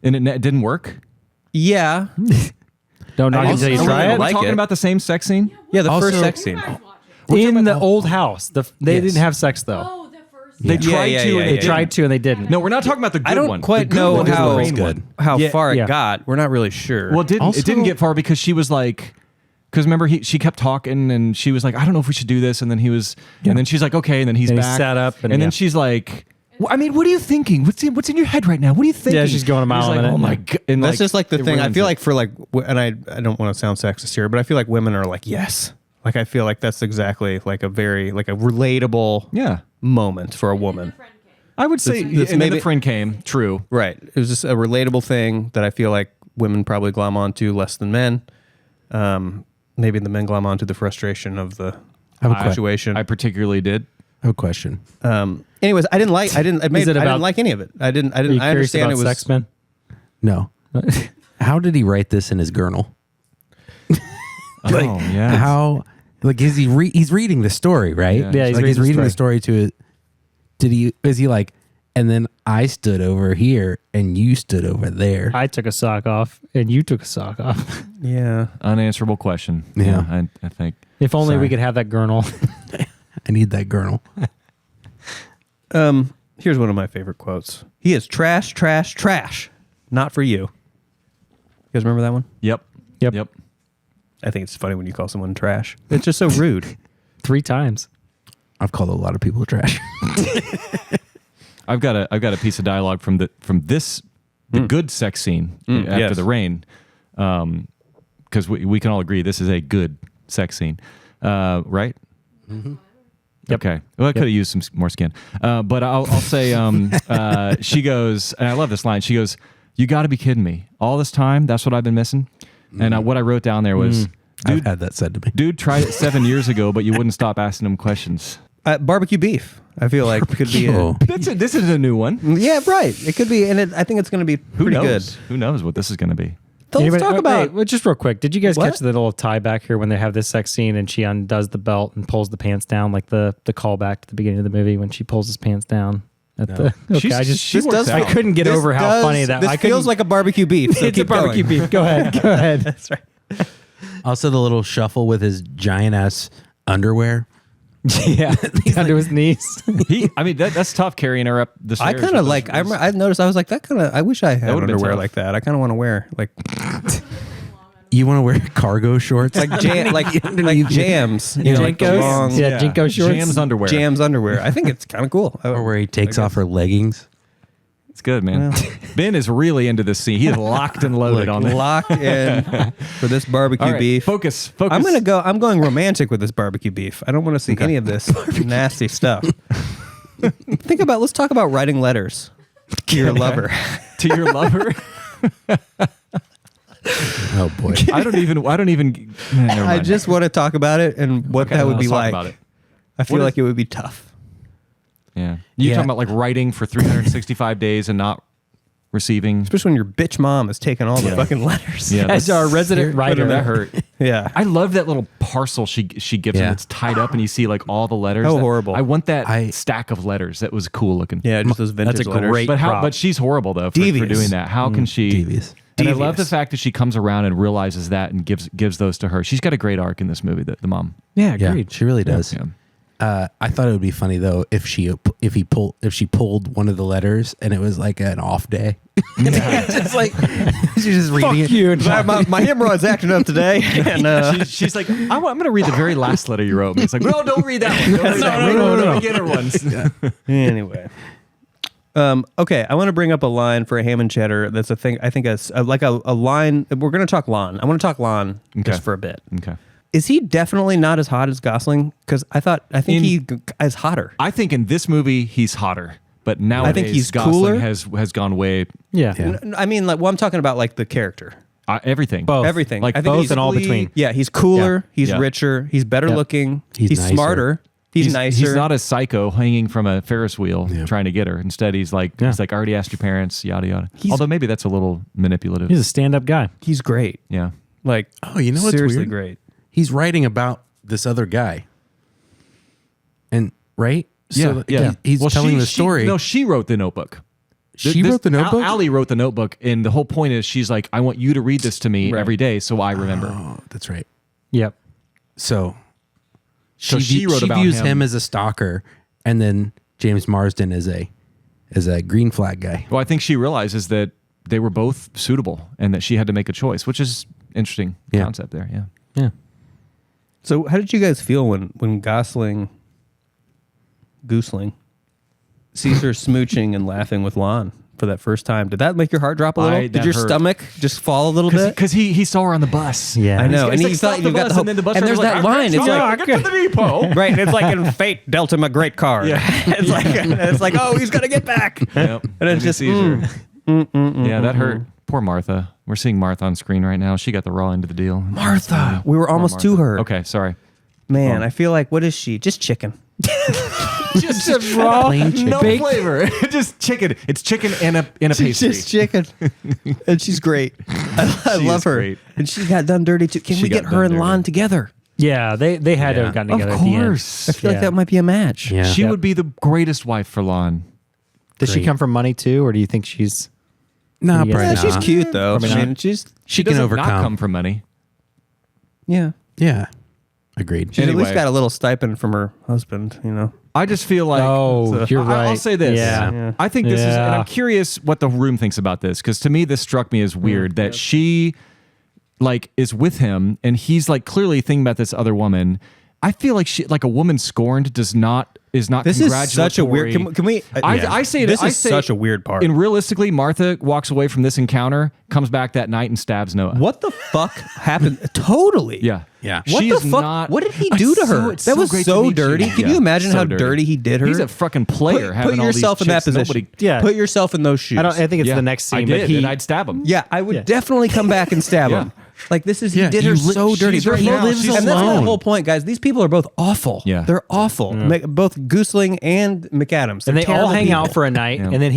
and it didn't work. Yeah. Don't knock until you try it. Are we talking about the same sex scene? Yeah, the first sex scene. In the old house. They didn't have sex though. They tried to. They tried to, and they didn't. No, we're not talking about the good one. I don't quite know how far it got. We're not really sure. Well, it didn't get far because she was like, because remember she kept talking and she was like, I don't know if we should do this, and then and then she's like, okay, and then he's back. He sat up, and then she's like, I mean, what are you thinking? What's in your head right now? What are you thinking? Yeah, she's going a mile a minute. Oh my god! And that's just like the thing. I feel like for like, and I don't want to sound sexist here, but I feel like women are like, yes. Like I feel like that's exactly like a very like a relatable moment for a woman. I would say maybe the friend came. True. Right. It was just a relatable thing that I feel like women probably glom onto less than men. Maybe the men glom onto the frustration of the situation. I particularly did. I have a question. Anyways, I didn't like any of it. I understand it was sex men. No. How did he write this in his journal? How is he's reading the story, right? Yeah, he's reading the story to it. Is he like, and then I stood over here and you stood over there? I took a sock off and you took a sock off. Yeah. Unanswerable question. Yeah. I think. If only we could have that gurnal. I need that gurnal. Here's one of my favorite quotes. He is trash, trash, trash. Not for you. You guys remember that one? Yep. I think it's funny when you call someone trash. It's just so rude. 3 times. I've called a lot of people trash. I've got a piece of dialogue from the good sex scene after the rain, because we can all agree this is a good sex scene, right? Mm-hmm. Yep. Okay. Well, I could have used some more skin, but I'll say she goes, and I love this line. She goes, "You got to be kidding me! All this time, that's what I've been missing." And what I wrote down there was, I've had that said to me. Dude tried it 7 years ago, but you wouldn't stop asking him questions. Barbecue beef. I feel like could be. This is a new one. Yeah, right. It could be, and I think it's going to be pretty good. Who knows what this is going to be? Let's talk about. Wait, just real quick. Did you guys catch the little tie back here when they have this sex scene and she undoes the belt and pulls the pants down, like the callback to the beginning of the movie when she pulls his pants down? I couldn't get over how funny that. This feels like a barbecue beef. So it's a barbecue beef. Go ahead. Go ahead. That's right. Also, the little shuffle with his giant ass underwear. Yeah, under his knees. That's tough carrying her up the stairs. I kind of like. I noticed. I was like, that kind of. I wish I had underwear like that. I kind of want to wear like. You want to wear cargo shorts like jams, you know, like the long, Jinko shorts, jams underwear. I think it's kind of cool. Or where he takes off her leggings. It's good, man. Ben is really into this scene. He is locked and loaded on it. Locked in for this barbecue beef. Focus. I'm going romantic with this barbecue beef. I don't want to see any of this nasty stuff. Let's talk about writing letters to your lover. To your lover? Oh boy. I don't even I just want to talk about it and what that would be like. I feel like it would be tough. Yeah. You're talking about like writing for 365 days and not receiving. Especially when your bitch mom is taking all the fucking letters. Yeah, as our resident writer. That hurt. Yeah. I love that little parcel she gives him that's tied up and you see like all the letters. Oh, horrible. I want that stack of letters. That was cool looking. Yeah, just those vintage letters. That's a great But she's horrible though for doing that. How can she? Devious. And I love the fact that she comes around and realizes that and gives those to her. She's got a great arc in this movie, the mom. Yeah, agreed. She really does. Yeah. I thought it would be funny though if she pulled one of the letters and it was like an off day. Just like she's just reading it. You. My hemorrhoid's acting up today. And she's like, I'm going to read the very last letter you wrote me. It's like, no, don't read that one. Don't read that one. No. The beginner ones. Anyway. Okay, I want to bring up a line for a ham and cheddar. That's a thing. I think it's like a line. We're going to talk Lon. I want to talk Lon just for a bit. Okay. Is he definitely not as hot as Gosling? Because I think he is hotter. I think in this movie he's hotter, but nowadays I think he's Gosling cooler. has gone way. Yeah. I mean, like, well, I'm talking about like the character. Everything. Both. Everything. Like I think both and all between. Yeah, he's cooler. Yeah. He's richer. He's better looking. He's nicer. smarter. He's nicer. He's not a psycho hanging from a Ferris wheel trying to get her. Instead, he's like, I already asked your parents, yada yada. Although maybe that's a little manipulative. He's a stand-up guy. He's great. Yeah. Like, oh, you know what's seriously weird? Great. He's writing about this other guy, and right? So he's telling the story. She wrote the Notebook. She wrote the Notebook? Allie wrote the Notebook, and the whole point is she's like, I want you to read this to me every day so I remember. Oh, that's right. Yep. So she views him as a stalker, and then James Marsden as a green flag guy. Well, I think she realizes that they were both suitable and that she had to make a choice, which is interesting concept there. Yeah. Yeah. So how did you guys feel when Gosling sees her smooching and laughing with Lon for that first time? Did that make your heart drop a little? Did your stomach just fall a little bit? Because he saw her on the bus. Yeah, I know. And he you thought you got the and then the bus and driver's there's that line. It's like, get to the depot. right. It's like in Fate, dealt him a great card. Yeah. it's like, oh, he's gonna get back. Yep. And it's just sees her. Yeah, that hurt. Poor Martha. We're seeing Martha on screen right now. She got the raw end of the deal. Martha. We were almost to her. Okay, sorry. Man, I feel like, what is she? Just chicken. just raw, no flavor. Just chicken. It's chicken in a pastry. Just chicken, and she's great. I love her, great. and she got done dirty too. Can we get her and Lon together? Yeah, they had to have gotten together Of at the end. course. I feel like that might be a match. Yeah. She would be the greatest wife for Lon. Does she come from money too, or do you think she's? No, Yeah, probably Yeah, not. she's cute though. Probably I mean, not. She can doesn't overcome. not come from money. yeah. Yeah, agreed. She's at least Anyway. got a little stipend from her husband. You know. I just feel like you're right. I'll say this. Yeah. I think this is, and Yeah. I'm curious what the room thinks about this, because to me this struck me as weird that she like is with him and he's like clearly thinking about this other woman. I feel like a woman scorned is not This congratulatory. is such a weird. Can we? I say this I is say, such a weird part. And realistically, Martha walks away from this encounter, comes back that night and stabs Noah. What the fuck happened? Totally. Yeah. Yeah. What She the is fuck? not- What did he do to her? It's That was great to so meet you. dirty. Can Yeah, you imagine so how dirty he did her? He's a fucking player. Put having all yourself these in that chicks. position. Nobody, Yeah. Put yourself in those shoes. I think it's Yeah. the next scene. I but did, and I'd stab him. Yeah, I would definitely come back and stab Yeah. him. Like this is he Yeah, did you her li- so dirty. she's right He now, lives she's and that's the alone. whole point, guys. These people are both awful. Yeah. They're awful. Both Gosling and McAdams. and They're they all terrible hang people. out for a night, and then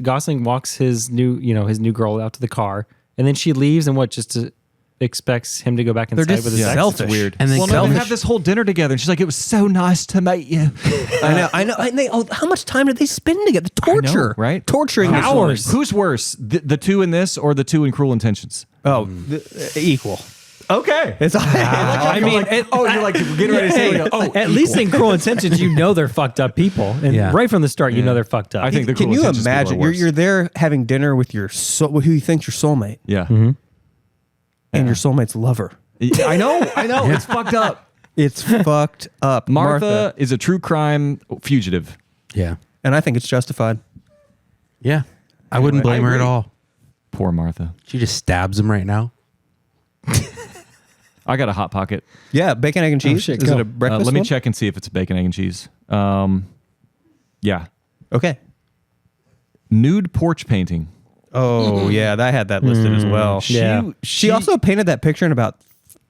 Gosling walks his new girl out to the car, and then she leaves, and expects him to go back inside They're just with his ex. selfish. It's weird. And then well, no, they selfish. have this whole dinner together, and she's like, "It was so nice to meet you." I know. And how much time did they spend together? The torture, right? Torturing this woman. Who's worse, the two in this or the two in Cruel Intentions? Oh, equal. Okay. It's I mean, you're like getting ready to say, at least in Cruel Intentions, they're fucked up people, and Yeah. right from the start, they're fucked up. I think the Can Cruel you Intentions people are imagine? worse. You're there having dinner with your who you think's your soulmate, Yeah. and your soulmate's lover. I know. It's fucked up. It's fucked up. Martha is a true crime fugitive. Yeah. And I think it's justified. Yeah. I wouldn't blame her at agree. all. Poor Martha. She just stabs him right now. I got a hot pocket. Yeah, bacon, egg, and cheese. shit, Is go. it a breakfast Let me one? check and see if it's bacon, egg, and cheese. Yeah. Okay. Nude porch painting. Oh, yeah, I had that listed as well. Yeah. She also painted that picture in about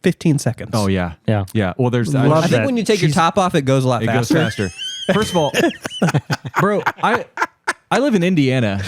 15 seconds. Oh, yeah. Yeah. Yeah. Well, there's... Love I think that. when you take your top off, it goes a lot It faster. goes faster. First of all, bro, I live in Indiana,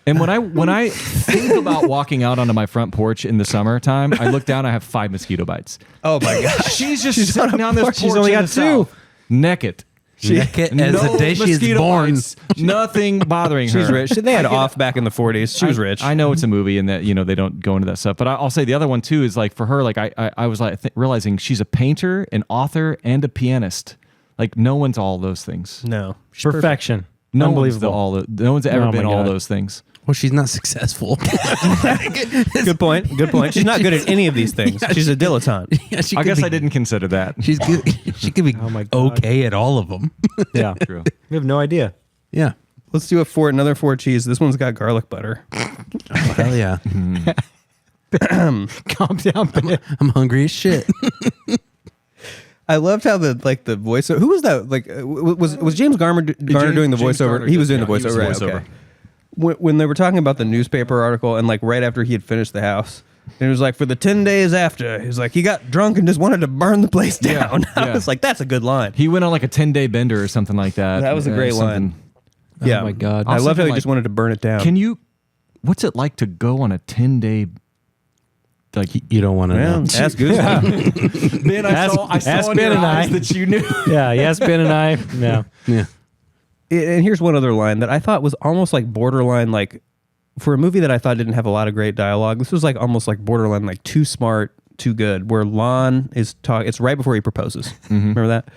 and when I think about walking out onto my front porch in the summertime, I look down, I have 5 mosquito bites. Oh, my gosh. She's just sitting on this porch. She's only in got the 2. south, naked. Naked as the day she is mosquito born. bites, nothing bothering her. She's rich. They had off back in the 40s. She was rich. I know it's a movie and that they don't go into that stuff, but I'll say the other one too is like for her, like I was like realizing she's a painter, an author, and a pianist. Like no one's all those things. No. She's Perfection. No Unbelievable. no one's ever Oh been my all God. those things. Well, she's not successful. Good point. Good point. She's not good at any of these things. She's a dilettante. Yeah, she I could guess be- I didn't consider that. She's good. She could be my God. okay at all of them. Yeah. True. We have no idea. Yeah. Let's do another 4 cheese. This one's got garlic butter. Oh, hell yeah. Calm down, man. I'm hungry as shit. I loved how the voiceover. Who was that? Like, was James Garner doing the James voiceover? Garner He was did, doing the yeah, he was voiceover. the Right. voiceover. Okay. When they were talking about the newspaper article, and like right after he had finished the house, And it was like, for the 10 days after, he was like, he got drunk and just wanted to burn the place down. I was like, that's a good line. He went on like a 10-day bender or something like that. That was a great line. Yeah. Oh my God. I love how he just wanted to burn it down. What's it like to go on a 10-day? Like you don't want to know. Ask Goose. Man, I saw in your eyes that you knew. Yeah, yes, Ben and I. Yeah. And here's one other line that I thought was almost like borderline, like for a movie that I thought didn't have a lot of great dialogue. This was like almost like borderline, like too smart, too good. Where Lon is talking. It's right before he proposes. Remember that?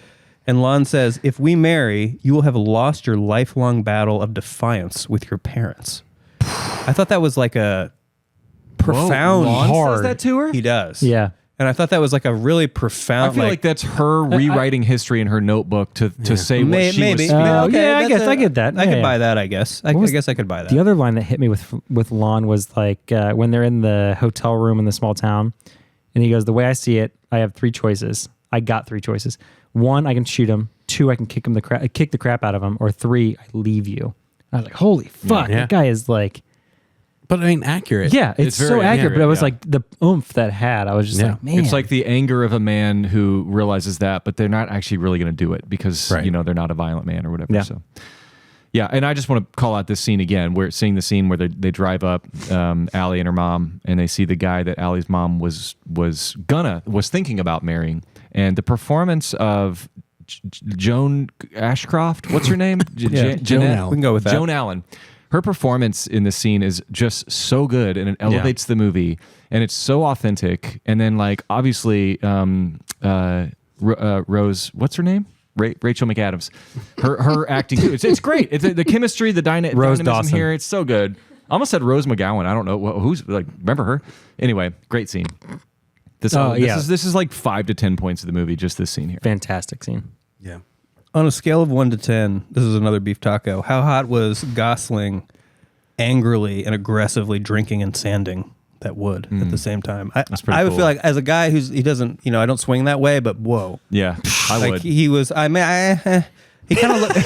And Lon says, "If we marry, you will have lost your lifelong battle of defiance with your parents." I thought that was like a profound. Lon hard. says that to her? He does. Yeah. And I thought that was like a really profound. I feel like that's her rewriting history in her notebook to say what she maybe. was. Yeah, I guess I get that. I could Yeah. buy that. I guess. I guess I could buy that. The other line that hit me with Lon was like when they're in the hotel room in the small town, and he goes, "The way I see it, I have 3 choices. I got 3 choices. 1, I can shoot him. 2, I can kick the crap out of him. Or 3, I leave you." I was like, "Holy fuck!" Yeah. That guy is like. But I mean, accurate. Yeah, it's so very accurate. But it was yeah. like the oomph that had. I was just like, man. It's like the anger of a man who realizes that, but they're not actually really going to do it because they're not a violent man or whatever. Yeah. So, yeah, and I just want to call out this scene again. We're seeing the scene where they drive up Allie and her mom, and they see the guy that Allie's mom was thinking about marrying, and the performance of Joan Ashcroft. What's her name? Joan Allen. We can go with that. Joan Allen. Her performance in this scene is just so good, and it elevates the movie, and it's so authentic. And then, like, obviously, Rose, what's her name? Rachel McAdams. Her acting, it's great. It's the chemistry, the dynamism Dawson. here. It's so good. I almost said Rose McGowan. I don't know who's like. Remember her? Anyway, great scene. This is like 5 to 10 points of the movie. Just this scene here. fantastic scene. Yeah. On a scale of 1 to 10, this is another beef taco. How hot was Gosling angrily and aggressively drinking and sanding that wood at the same time? That's pretty I would cool. feel like as a guy he doesn't, I don't swing that way, but whoa. Yeah, I Like would. he was, he kind of looked,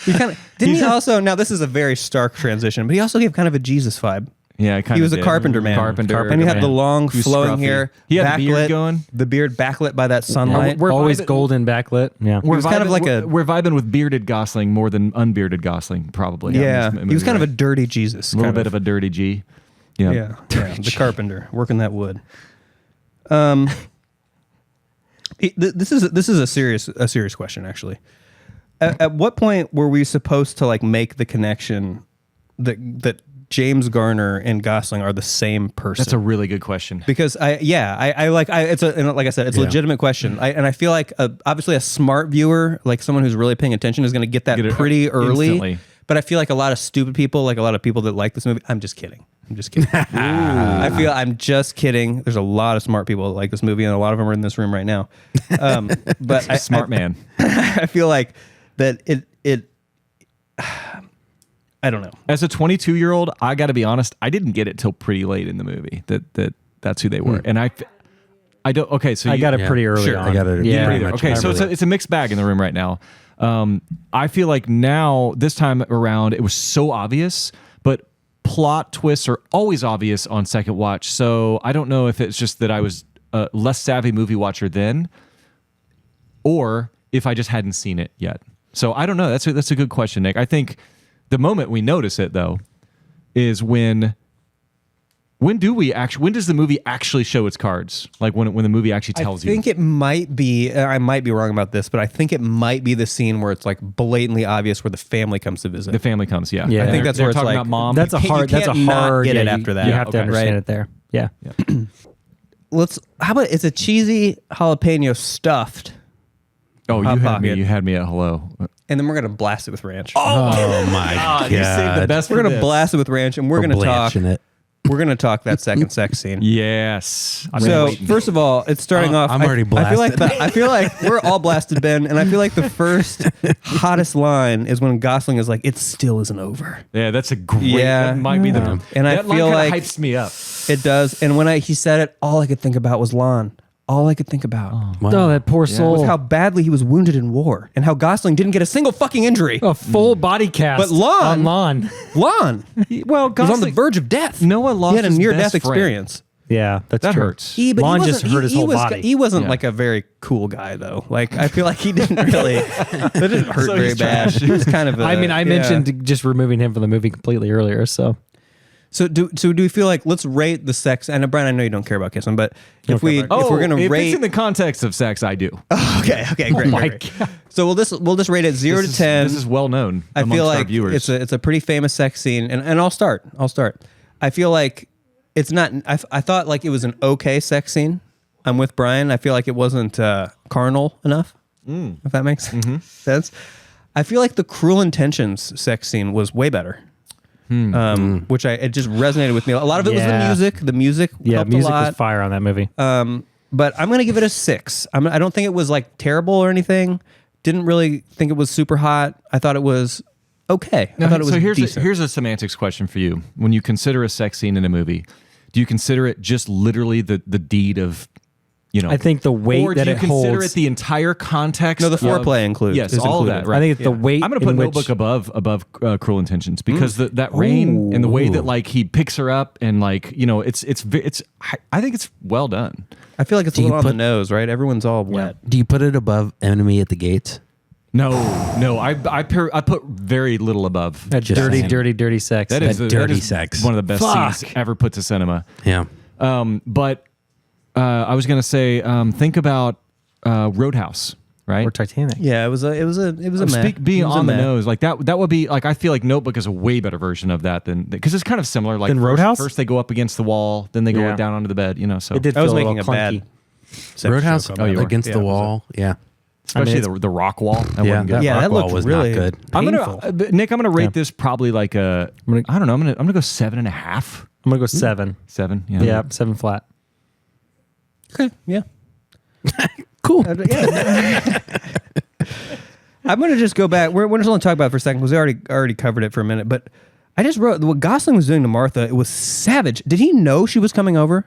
he kind of, didn't he also, now this is a very stark transition, but he also gave kind of a Jesus vibe. Yeah, He was a carpenter man. And he had the long He was flowing scruffy. hair. He had the beard backlit, going. The beard backlit by that sunlight. We're Always vibing- golden backlit. Yeah. We're was kind of vibing- like we're vibing with bearded Gosling more than unbearded Gosling, probably. Yeah, he was kind of a dirty Jesus. a little bit of a dirty G. Yeah, the carpenter working that wood. This is a serious question actually. At what point were we supposed to like make the connection that James Garner and Gosling are the same person? That's a really good question. Because it's like I said, it's a legitimate question. I feel like obviously a smart viewer, like someone who's really paying attention, is going to get that pretty early. Instantly. But I feel like a lot of stupid people, like a lot of people that like this movie, I'm just kidding. I'm just kidding. There's a lot of smart people that like this movie, and a lot of them are in this room right now. But Smart man. I feel like that it. I don't know. As a 22-year-old, I got to be honest, I didn't get it till pretty late in the movie that's who they were. And I don't. Okay, so I got it pretty early on. I got it. Yeah. pretty much Okay, so it's a mixed bag in the room right now. I feel like now, this time around, it was so obvious, but plot twists are always obvious on second watch. So I don't know if it's just that I was a less savvy movie watcher then, or if I just hadn't seen it yet. So I don't know. That's a good question, Nick. I think the moment we notice it, though, is when does the movie actually show its cards? Like when the movie actually tells you? I think it might be, I might be wrong about this, but I think it might be the scene where it's like blatantly obvious where the family comes to visit. The family comes, yeah. I think that's where they're it's talking like, about mom. That's a hard. That's a not hard. get it yeah, after that. You have to Okay. understand Right. it there. Yeah. How about it's a cheesy jalapeno stuffed, Oh, Hot Pocket. you had me at hello. and then we're gonna blast it with ranch. Oh my god! You saved the best. We're gonna blast it with ranch, and we're gonna talk. Blanching it. We're gonna talk that second sex scene. Yes. So first of all, it's starting off. I'm already blasted. I feel like we're all blasted, Ben, and I feel like the first hottest line is when Gosling is like, "It still isn't over." Yeah, that's a great. Yeah. That might be the. And I that line feel kinda like hypes me up. It does. And when he said it, all I could think about was Lon. all I could think about Oh, that poor soul. was how badly he was wounded in war and how Gosling didn't get a single fucking injury. A full body cast. But Lon- on Lon. Lon Well, was on the verge of death. Noah lost He had a his near-death best friend. experience. Yeah, that's That true. hurts. Lon he just hurt his whole body. He wasn't Yeah. like a very cool guy though. Like I feel like he didn't really. That didn't hurt So very he's bad. trash. He was kind of. I mentioned just removing him from the movie completely earlier. So So do we feel like let's rate the sex? And Brian, I know you don't care about kissing, but if we're gonna if rate, it's in the context of sex, I do. okay, great. my great. God. So we'll just rate it 0 to 10. This is well known. I feel amongst our like viewers. it's a pretty famous sex scene, and I'll start. I feel like it's not. I thought like it was an okay sex scene. I'm with Brian. I feel like it wasn't carnal enough. If that makes sense. I feel like the Cruel Intentions sex scene was way better. Which it just resonated with me. A lot of it was the music. The music helped music a lot. was fire on that movie. But I'm gonna give it a 6. I don't think it was like terrible or anything. Didn't really think it was super hot. I thought it was okay. I thought it was so decent. here's a semantics question for you. When you consider a sex scene in a movie, do you consider it just literally the deed of, I think the weight or that do you it consider holds. it the entire context? No, the of- foreplay includes. Yes, is all of included. that. Right? I think it's the weight I'm going to put in Notebook which- above Cruel Intentions because that rain and the way that like he picks her up and like it's I think it's well done. I feel like it's a Do you little on the put- nose, right? Everyone's all wet. Do you put it above Enemy at the Gates? No, I put very little above. That Just dirty, saying. dirty sex. That is dirty sex. One of the best Fuck. scenes ever put to cinema. Yeah. But I was gonna say, think about Roadhouse, right? or Titanic. Yeah, it was a meh. Being It was a on the meh. nose like that would be like I feel like Notebook is a way better version of that than because it's kind of similar. Like Than Roadhouse? First they go up against the wall, then they go Yeah. down onto the bed. So It did I was feel making little a bad clunky. sex Roadhouse joke on that. against Yeah, the it was a- wall. Yeah. especially I mean, the rock wall. That Yeah, wasn't good. that Yeah, rock that wall looked was really not good. I'm painful. gonna Nick. I'm gonna rate this probably like I don't know. I'm gonna go 7.5. I'm gonna go 7. 7. Yeah, 7 flat. Okay, yeah. Cool. Yeah. I'm gonna just go back. We're just only talk about it for a second because we already covered it for a minute. But I just wrote what Gosling was doing to Martha. It was savage. Did he know she was coming over?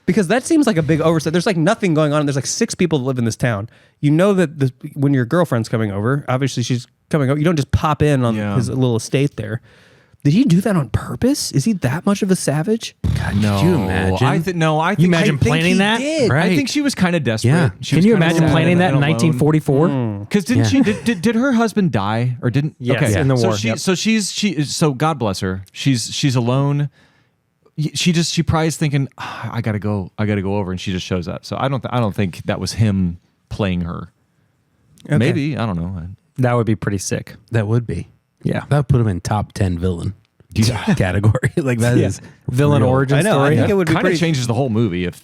Because that seems like a big oversight. There's like nothing going on. There's like 6 people that live in this town. You know that when your girlfriend's coming over, obviously she's coming over. You don't just pop in on his little estate there. Did he do that on purpose? Is he that much of a savage? God, could you imagine? I think You imagine I think planning he that? did. I Right. think she was kind of desperate. Yeah. She Can was you kinda imagine sad planning that in and alone. 1944? Because didn't Yeah. she? Did her husband die or didn't? Yes, okay. in the so war, She, yep. So so God bless her. She's alone. She probably is thinking, I gotta go over, and she just shows up. So I don't think that was him playing her. Okay. Maybe I don't know. That would be pretty sick. That would be. Yeah. That would put him in top 10 villain category. Like that is Villain real. origin I know. story. I think it would be Kind of pretty. changes the whole movie if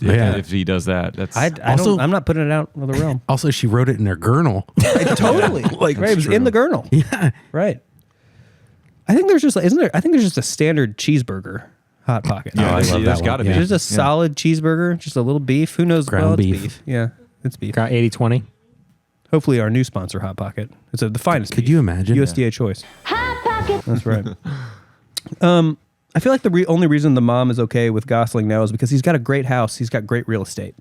he does that. That's I'm not putting it out of the realm. Also, she wrote it in her gurnal. Totally. Like right, it was in the gurnal. Yeah. Right. I think there's just I think there's just a standard cheeseburger Hot Pocket. Oh, I love there's that gotta one. be. There's a solid cheeseburger, just a little beef. Who knows? Ground it's beef. Yeah, it's beef. Got 80-20. Hopefully, our new sponsor, Hot Pocket. It's the finest. Could beef. you imagine? USDA choice. Hot Pocket. That's right. I feel like the only reason the mom is okay with Gosling now is because he's got a great house. He's got great real estate.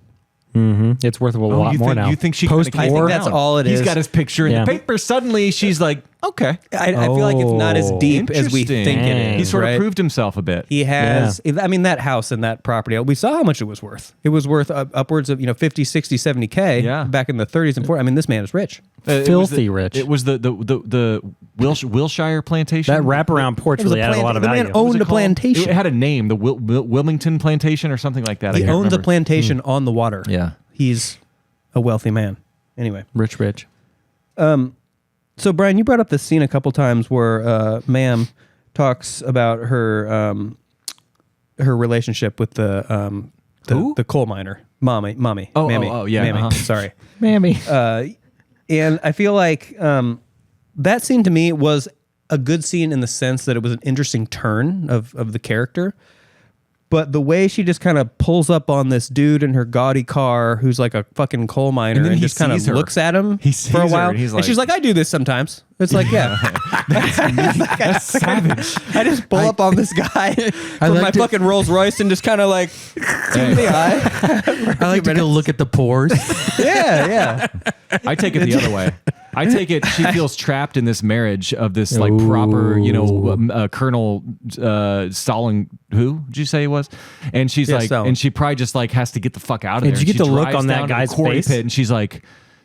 It's worth a lot you more think, now. You think she kinda Post-war? came I think down. that's all it He's is. got his picture in Yeah. the paper. Suddenly, she's like, okay. I feel like it's not as deep as we Interesting. think it is. He sort right? of proved himself a bit. He has, I mean, that house and that property, we saw how much it was worth. It was worth upwards of, 50, 60, 70K Yeah. back in the 30s and 40s. I mean, this man is rich. Filthy rich. It was the Wilshire plantation. That wraparound porch It was really added a lot of the value. man owned a plantation. It had a name, the Wilmington plantation or something like that. I He can't owns a remember. plantation on the water. Yeah. He's a wealthy man. Anyway. Rich. So, Brian, you brought up this scene a couple times where Ma'am talks about her her relationship with the coal miner, mommy. Oh, Mammy. oh, yeah, Mammy. uh-huh. Sorry. Mammy. And I feel like that scene to me was a good scene in the sense that it was an interesting turn of the character. But the way she just kind of pulls up on this dude in her gaudy car who's like a fucking coal miner and just kind of looks at him for a while. And she's like, I do this sometimes. It's like, yeah. That's savage. I just pull up on this guy from my fucking Rolls Royce and just kind of like give him the eye. I like to go look at the pores. Yeah. I take it the other way. I take it she feels trapped in this marriage of this like proper, Colonel Stalin. Who did you say he was? And she's like, Stalin. and she probably just like has to get the fuck out of there. Did you get She the look drives on that down to the guy's quarry face? pit, and she's like,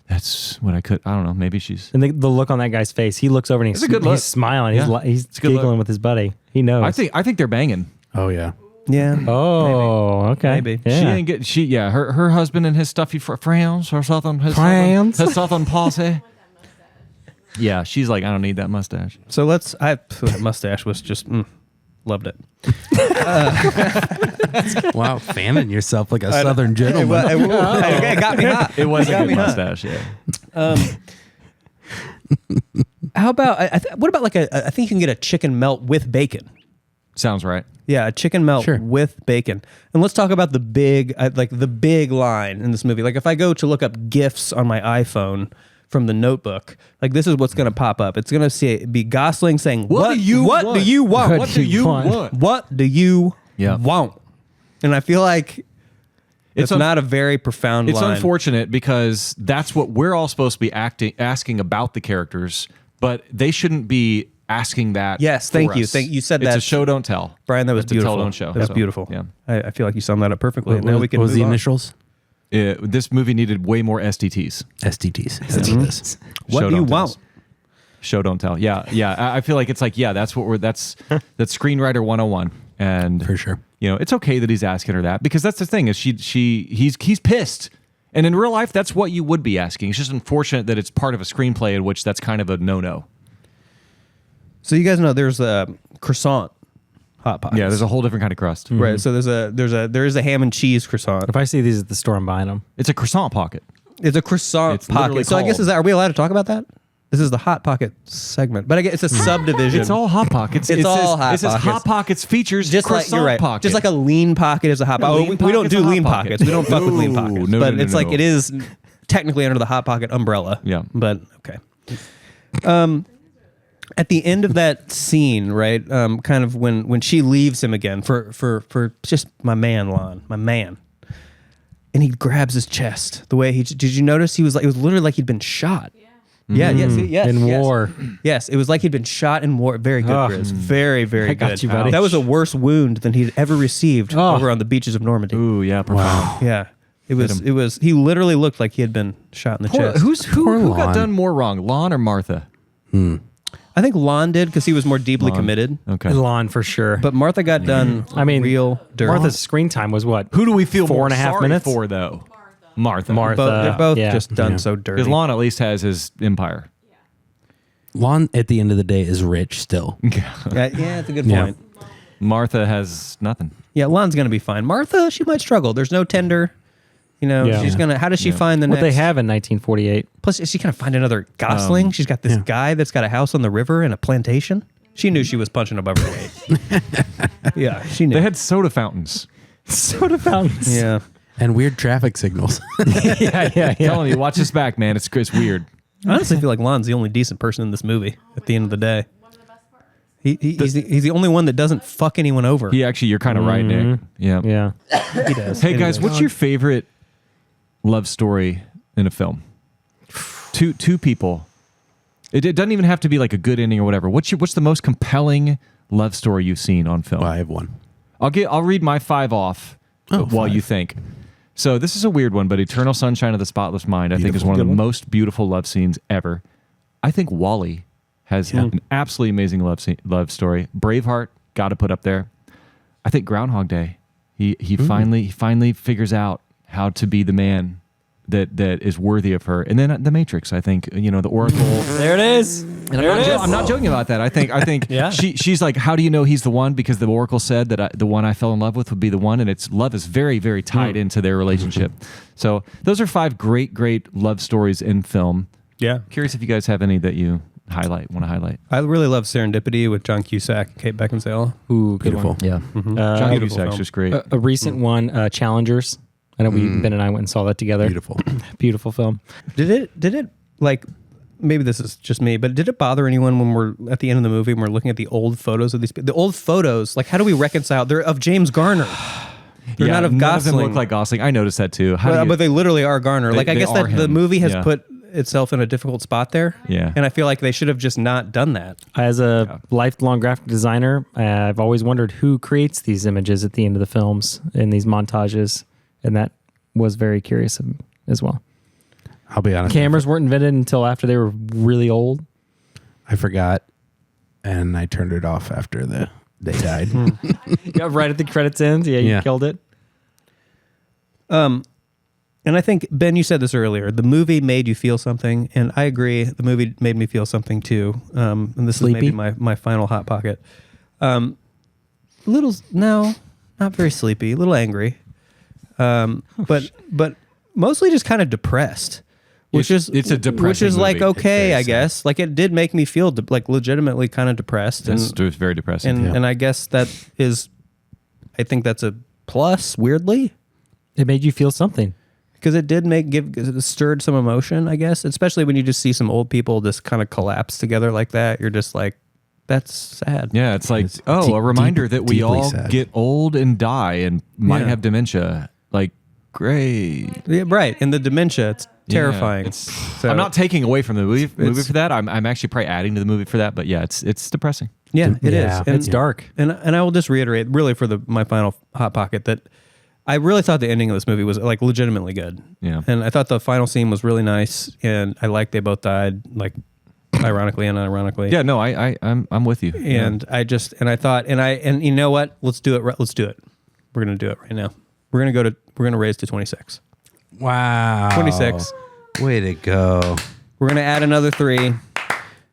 that's what I could. I don't know. Maybe she's. And the look on that guy's face, he looks over and It's a good look. he's smiling. Yeah. He's It's a good giggling look. with his buddy. He knows. I think they're banging. Oh yeah. Yeah. Oh, okay. Maybe. Yeah. She ain't get. Her husband and his stuffy friends or something. His Friends? southern posse. Yeah, she's like, I don't need that mustache. So that mustache was just, loved it. Wow, fanning yourself like a southern gentleman. It got me hot. It was a got good me hot. mustache. Yeah. How about, what about like I think you can get a chicken melt with bacon. Sounds right. Yeah, a chicken melt Sure. with bacon. And let's talk about the big line in this movie. Like if I go to look up GIFs on my iPhone from the Notebook, like this is what's going to pop up. It's going to be Gosling saying, What do you want? What do you want? What do you Yeah. want? And I feel like it's not a very profound It's line. unfortunate because that's what we're all supposed to be asking about the characters, but they shouldn't be asking that. Yes, for thank you. us. You said it's that. a show don't tell, Brian, that was It's a beautiful. tell don't show. That was So, beautiful. Yeah. I feel like you summed that up perfectly. And now we can what was move the on. initials? This movie needed way more STTs. STTs. That's what it is. What Show do you don't tells. want? Show don't tell. Yeah. I feel like it's like, that's what that's screenwriter 101. And For sure. It's okay that he's asking her that because that's the thing is he's pissed. And in real life, that's what you would be asking. It's just unfortunate that it's part of a screenplay in which that's kind of a no-no. So you guys know there's a croissant hot pockets. Yeah, there's a whole different kind of crust. Right. So there is a ham and cheese croissant. If I see these at the store, I'm buying them. It's a croissant pocket. It's a croissant It's literally pocket. So I guess called- are we allowed to talk about that? This is the hot pocket segment, but I guess it's a subdivision. It's all hot pockets. It's all hot It says pockets. hot pockets features just like croissant you're right. pocket. Just like a lean pocket is a hot No, pocket. lean We don't pocket's do a hot lean pocket. pockets. We don't fuck with lean No, pockets. no, but no, it's like no. it is technically under the hot pocket umbrella. Yeah. But okay. At the end of that scene, right? Kind of when she leaves him again for just my man, Lon, my man. And he grabs his chest. The way did you notice it was literally like he'd been shot. Yeah, yes. In war. Yes, it was like he'd been shot in war. Very good, Gris. Very, very I got good. you, buddy. That was a worse wound than he'd ever received over on the beaches of Normandy. Ooh, yeah, profound. Yeah. It was he literally looked like he had been shot in the chest. Who got Lon. done more wrong, Lon or Martha? I think Lon did because he was more deeply Lon. commed. Okay. Lawn for sure. But Martha got done real dirt. Martha's screen time was what? Who do we feel 4.5 more sorry minutes for though? Martha. They're both yeah. just done so dirty. Because Lon at least has his empire. Lon, at the end of the day, is rich still. Yeah, that's a good Yeah. point. Martha has nothing. Yeah, Lon's gonna be fine. Martha, she might struggle. There's no tender. Yeah. She's gonna. How does she find the What next? they have in 1948. Plus, is she gonna find another Gosling? She's got this guy that's got a house on the river and a plantation. She knew she was punching above her weight. Yeah, she knew. They had soda fountains. Soda fountains. Yeah. And weird traffic signals. yeah. Telling you, watch this back, man. It's weird. I honestly feel like Lon's the only decent person in this movie at the end of the day. He's the only one that doesn't fuck anyone over. You're kind of right, Nick. Yeah. Yeah. He does. Hey guys, what's your favorite love story in a film? Two people. It doesn't even have to be like a good ending or whatever. What's the most compelling love story you've seen on film? Well, I have one. I'll read my 5 off while you think. So this is a weird one, but Eternal Sunshine of the Spotless Mind, I think, is one of the most beautiful love scenes ever. I think Wall-E has an absolutely amazing love story. Braveheart, got to put up there. I think Groundhog Day. He finally figures out how to be the man that is worthy of her. And then The Matrix, I think, the Oracle. There it is. I'm not joking about that. I think Yeah. she's like, how do you know he's the one? Because the Oracle said that the one I fell in love with would be the one, and love is very, very tied into their relationship. So those are 5 great love stories in film. Yeah. Curious if you guys have any that you want to highlight. I really love Serendipity with John Cusack and Kate Beckinsale. Ooh, good Beautiful. one. Yeah. John Beautiful Cusack's film. just great. A recent one, Challengers. I know Ben and I went and saw that together. Beautiful. Beautiful film. Did it like, maybe this is just me, but did it bother anyone when we're at the end of the movie and we're looking at the old photos of the old photos? Like, how do we reconcile? They're of James Garner. They're not of none Gosling. of them look like Gosling. I noticed that too. But they literally are Garner. Like, I they guess are that the him. movie has Yeah. put itself in a difficult spot there. Yeah. And I feel like they should have just not done that. As a lifelong graphic designer, I've always wondered who creates these images at the end of the films in these montages. And that was very curious as well. I'll be honest. Cameras weren't invented until after they were really old. I forgot, and I turned it off after they died. Yeah, right at the credits end. Yeah, you killed it. And I think, Ben, you said this earlier. The movie made you feel something, and I agree. The movie made me feel something too. And this Sleepy? is maybe my final hot pocket. No, not very sleepy. A little angry, but mostly just kind of depressed. It's a depressing which is like movie. okay, I guess. Like, it did make me feel like legitimately kind of depressed. It was very depressing. And I guess I think that's a plus. Weirdly, it made you feel something. Because it did stirred some emotion, I guess, especially when you just see some old people just kind of collapse together like that. You're just like, that's sad. Yeah, it's like, a reminder that we all get old and die and might have dementia. Like, great. Yeah, right. And the dementia, it's terrifying. I'm not taking away from the movie for that. I'm actually probably adding to the movie for that. But yeah, it's depressing. Yeah, it is. And it's dark. And I will just reiterate, really, for my final hot pocket, that I really thought the ending of this movie was like legitimately good. Yeah. And I thought the final scene was really nice, and I liked they both died, like ironically and unironically. Yeah, no, I'm with you. And I thought, and you know what? Let's do it. Let's do it. We're gonna do it right now. We're gonna raise to 26. Wow. 26. Way to go. We're gonna add another 3.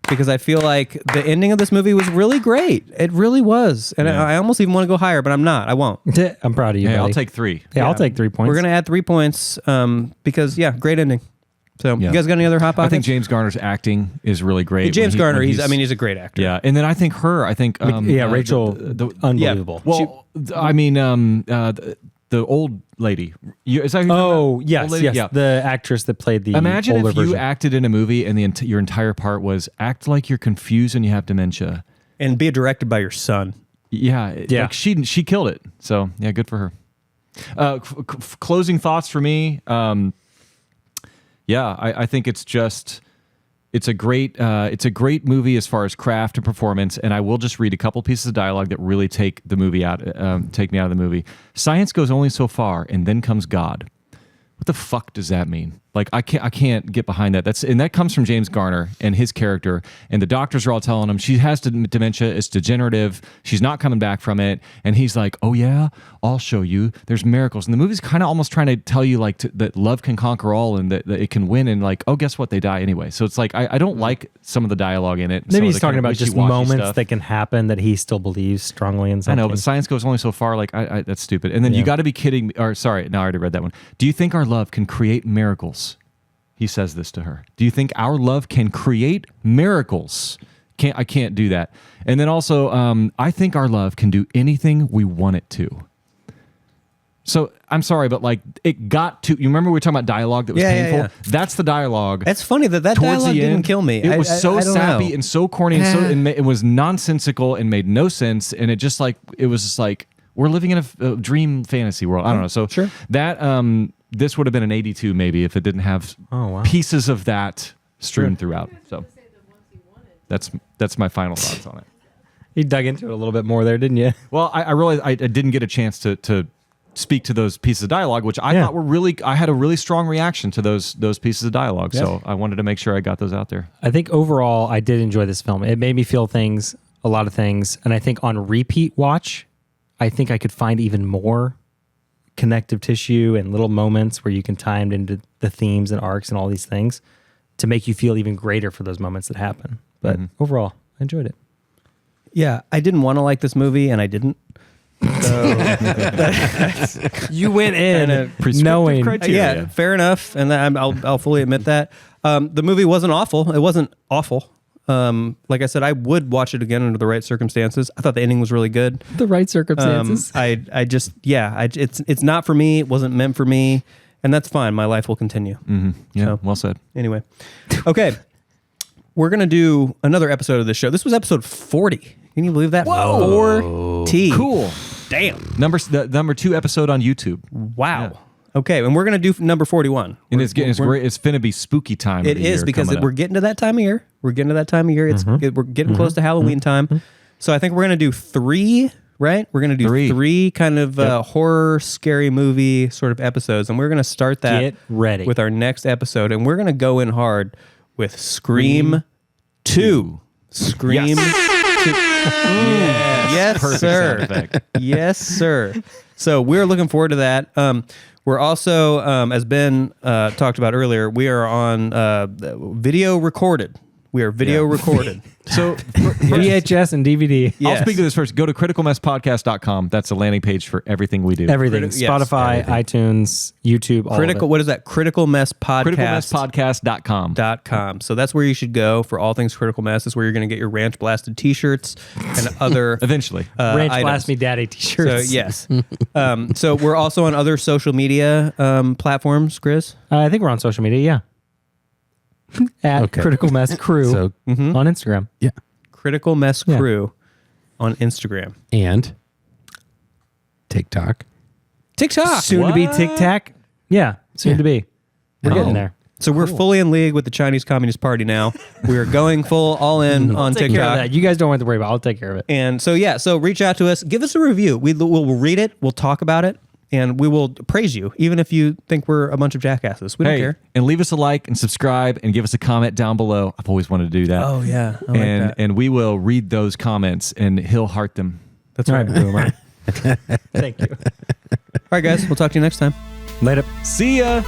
Because I feel like the ending of this movie was really great. It really was. And I almost even want to go higher, but I'm not. I won't. I'm proud of you, Hey, buddy. I'll take 3. Yeah, I'll take 3 points. We're going to add 3 points because, great ending. So, you guys got any other hot pockets? I think James Garner's acting is really great. James Garner, he's a great actor. Yeah, and then I think Rachel, unbelievable. The old lady. Is that yes, lady? yes. Yeah. The actress that played the Imagine older if you version. acted in a movie and your entire part was act like you're confused and you have dementia. And be directed by your son. Yeah. Like she killed it. So, yeah, good for her. Closing thoughts for me. I think it's a great movie as far as craft and performance, and I will just read a couple pieces of dialogue that really take me out of the movie. Science goes only so far, and then comes God. What the fuck does that mean? Like, I can't get behind that. That comes from James Garner and his character. And the doctors are all telling him she has dementia. It's degenerative. She's not coming back from it. And he's like, "Oh yeah, I'll show you. There's miracles." And the movie's kind of almost trying to tell you like that love can conquer all and that it can win. And like, oh, guess what? They die anyway. So it's like I don't like some of the dialogue in it. Maybe he's talking about just moments that can happen that he still believes strongly in something. I know, but science goes only so far. Like, that's stupid. And then you got to be kidding me. Or sorry, no, I already read that one. Do you think our love can create miracles? He says this to her. Do you think our love can create miracles? I can't do that. And then also, I think our love can do anything we want it to. So I'm sorry, but like it got to. You remember we were talking about dialogue that was painful? Yeah. That's the dialogue. It's funny that dialogue didn't kill me. It was so sappy know. and so corny, and it was nonsensical and made no sense. And it was just like we're living in a dream fantasy world. I don't know. So sure. That this would have been an 82 maybe if it didn't have pieces of that strewn throughout. So that's my final thoughts on it. You dug into it a little bit more there, didn't you? Well, I realized I didn't get a chance to speak to those pieces of dialogue, which I thought were really. I had a really strong reaction to those pieces of dialogue, so I wanted to make sure I got those out there. I think overall, I did enjoy this film. It made me feel a lot of things, and I think on repeat watch, I think I could find even more connective tissue and little moments where you can tie them into the themes and arcs and all these things to make you feel even greater for those moments that happen. But overall, I enjoyed it. Yeah, I didn't want to like this movie, and I didn't. So you went in knowing criteria. Yeah, fair enough, and I'll fully admit that. The movie wasn't awful. It wasn't awful. Like I said, I would watch it again under the right circumstances. I thought the ending was really good. The right circumstances. It's not for me. It wasn't meant for me, and that's fine. My life will continue. Mm-hmm. Yeah, So, well said. Anyway, okay, we're gonna do another episode of this show. This was episode 40. Can you believe that? Whoa. 40. Cool. Damn. The number 2 episode on YouTube. Wow. Yeah. Okay, and we're gonna do number 41. And it's great. It's finna be spooky time. It is because we're getting to that time of year. We're getting close to Halloween time. So I think we're gonna do 3. Right? We're gonna do 3 kind of horror, scary movie sort of episodes, and we're gonna start that. Get ready with our next episode, and we're gonna go in hard with Scream 2. Scream 2. Yes, Perfect sir. sound effect. Yes, sir. So we're looking forward to that. We're also, as Ben talked about earlier, we are on video recorded. We are video recorded. So VHS and DVD. Yes. I'll speak to this first. Go to criticalmasspodcast.com. That's a landing page for everything we do. Everything. Yes, Spotify, iTunes, YouTube, all of it. What is that? Critical Mess Podcast. criticalmasspodcast.com. So that's where you should go for all things Critical Mess. That's where you're going to get your Ranch Blasted t-shirts and other Eventually. Ranch items. Blast Me Daddy t-shirts. So yes. So we're also on other social media platforms, Gris. I think we're on social media, yeah. At Critical Mess Crew So, on Instagram. yeah. Critical Mess Crew on Instagram. And TikTok. TikTok. Soon to be Tic Tac. Yeah, soon to be. We're getting there. So we're fully in league with the Chinese Communist Party now. We are going full all in on Take care of TikTok. that. You guys don't have to worry about it. I'll take care of it. And so, so reach out to us. Give us a review. We'll read it. We'll talk about it. And we will praise you, even if you think we're a bunch of jackasses. We don't care. And leave us a like and subscribe and give us a comment down below. I've always wanted to do that. Oh, yeah. I like that. And we will read those comments and he'll heart them. That's right. Boomer. Thank you. All right, guys. We'll talk to you next time. Later. See ya.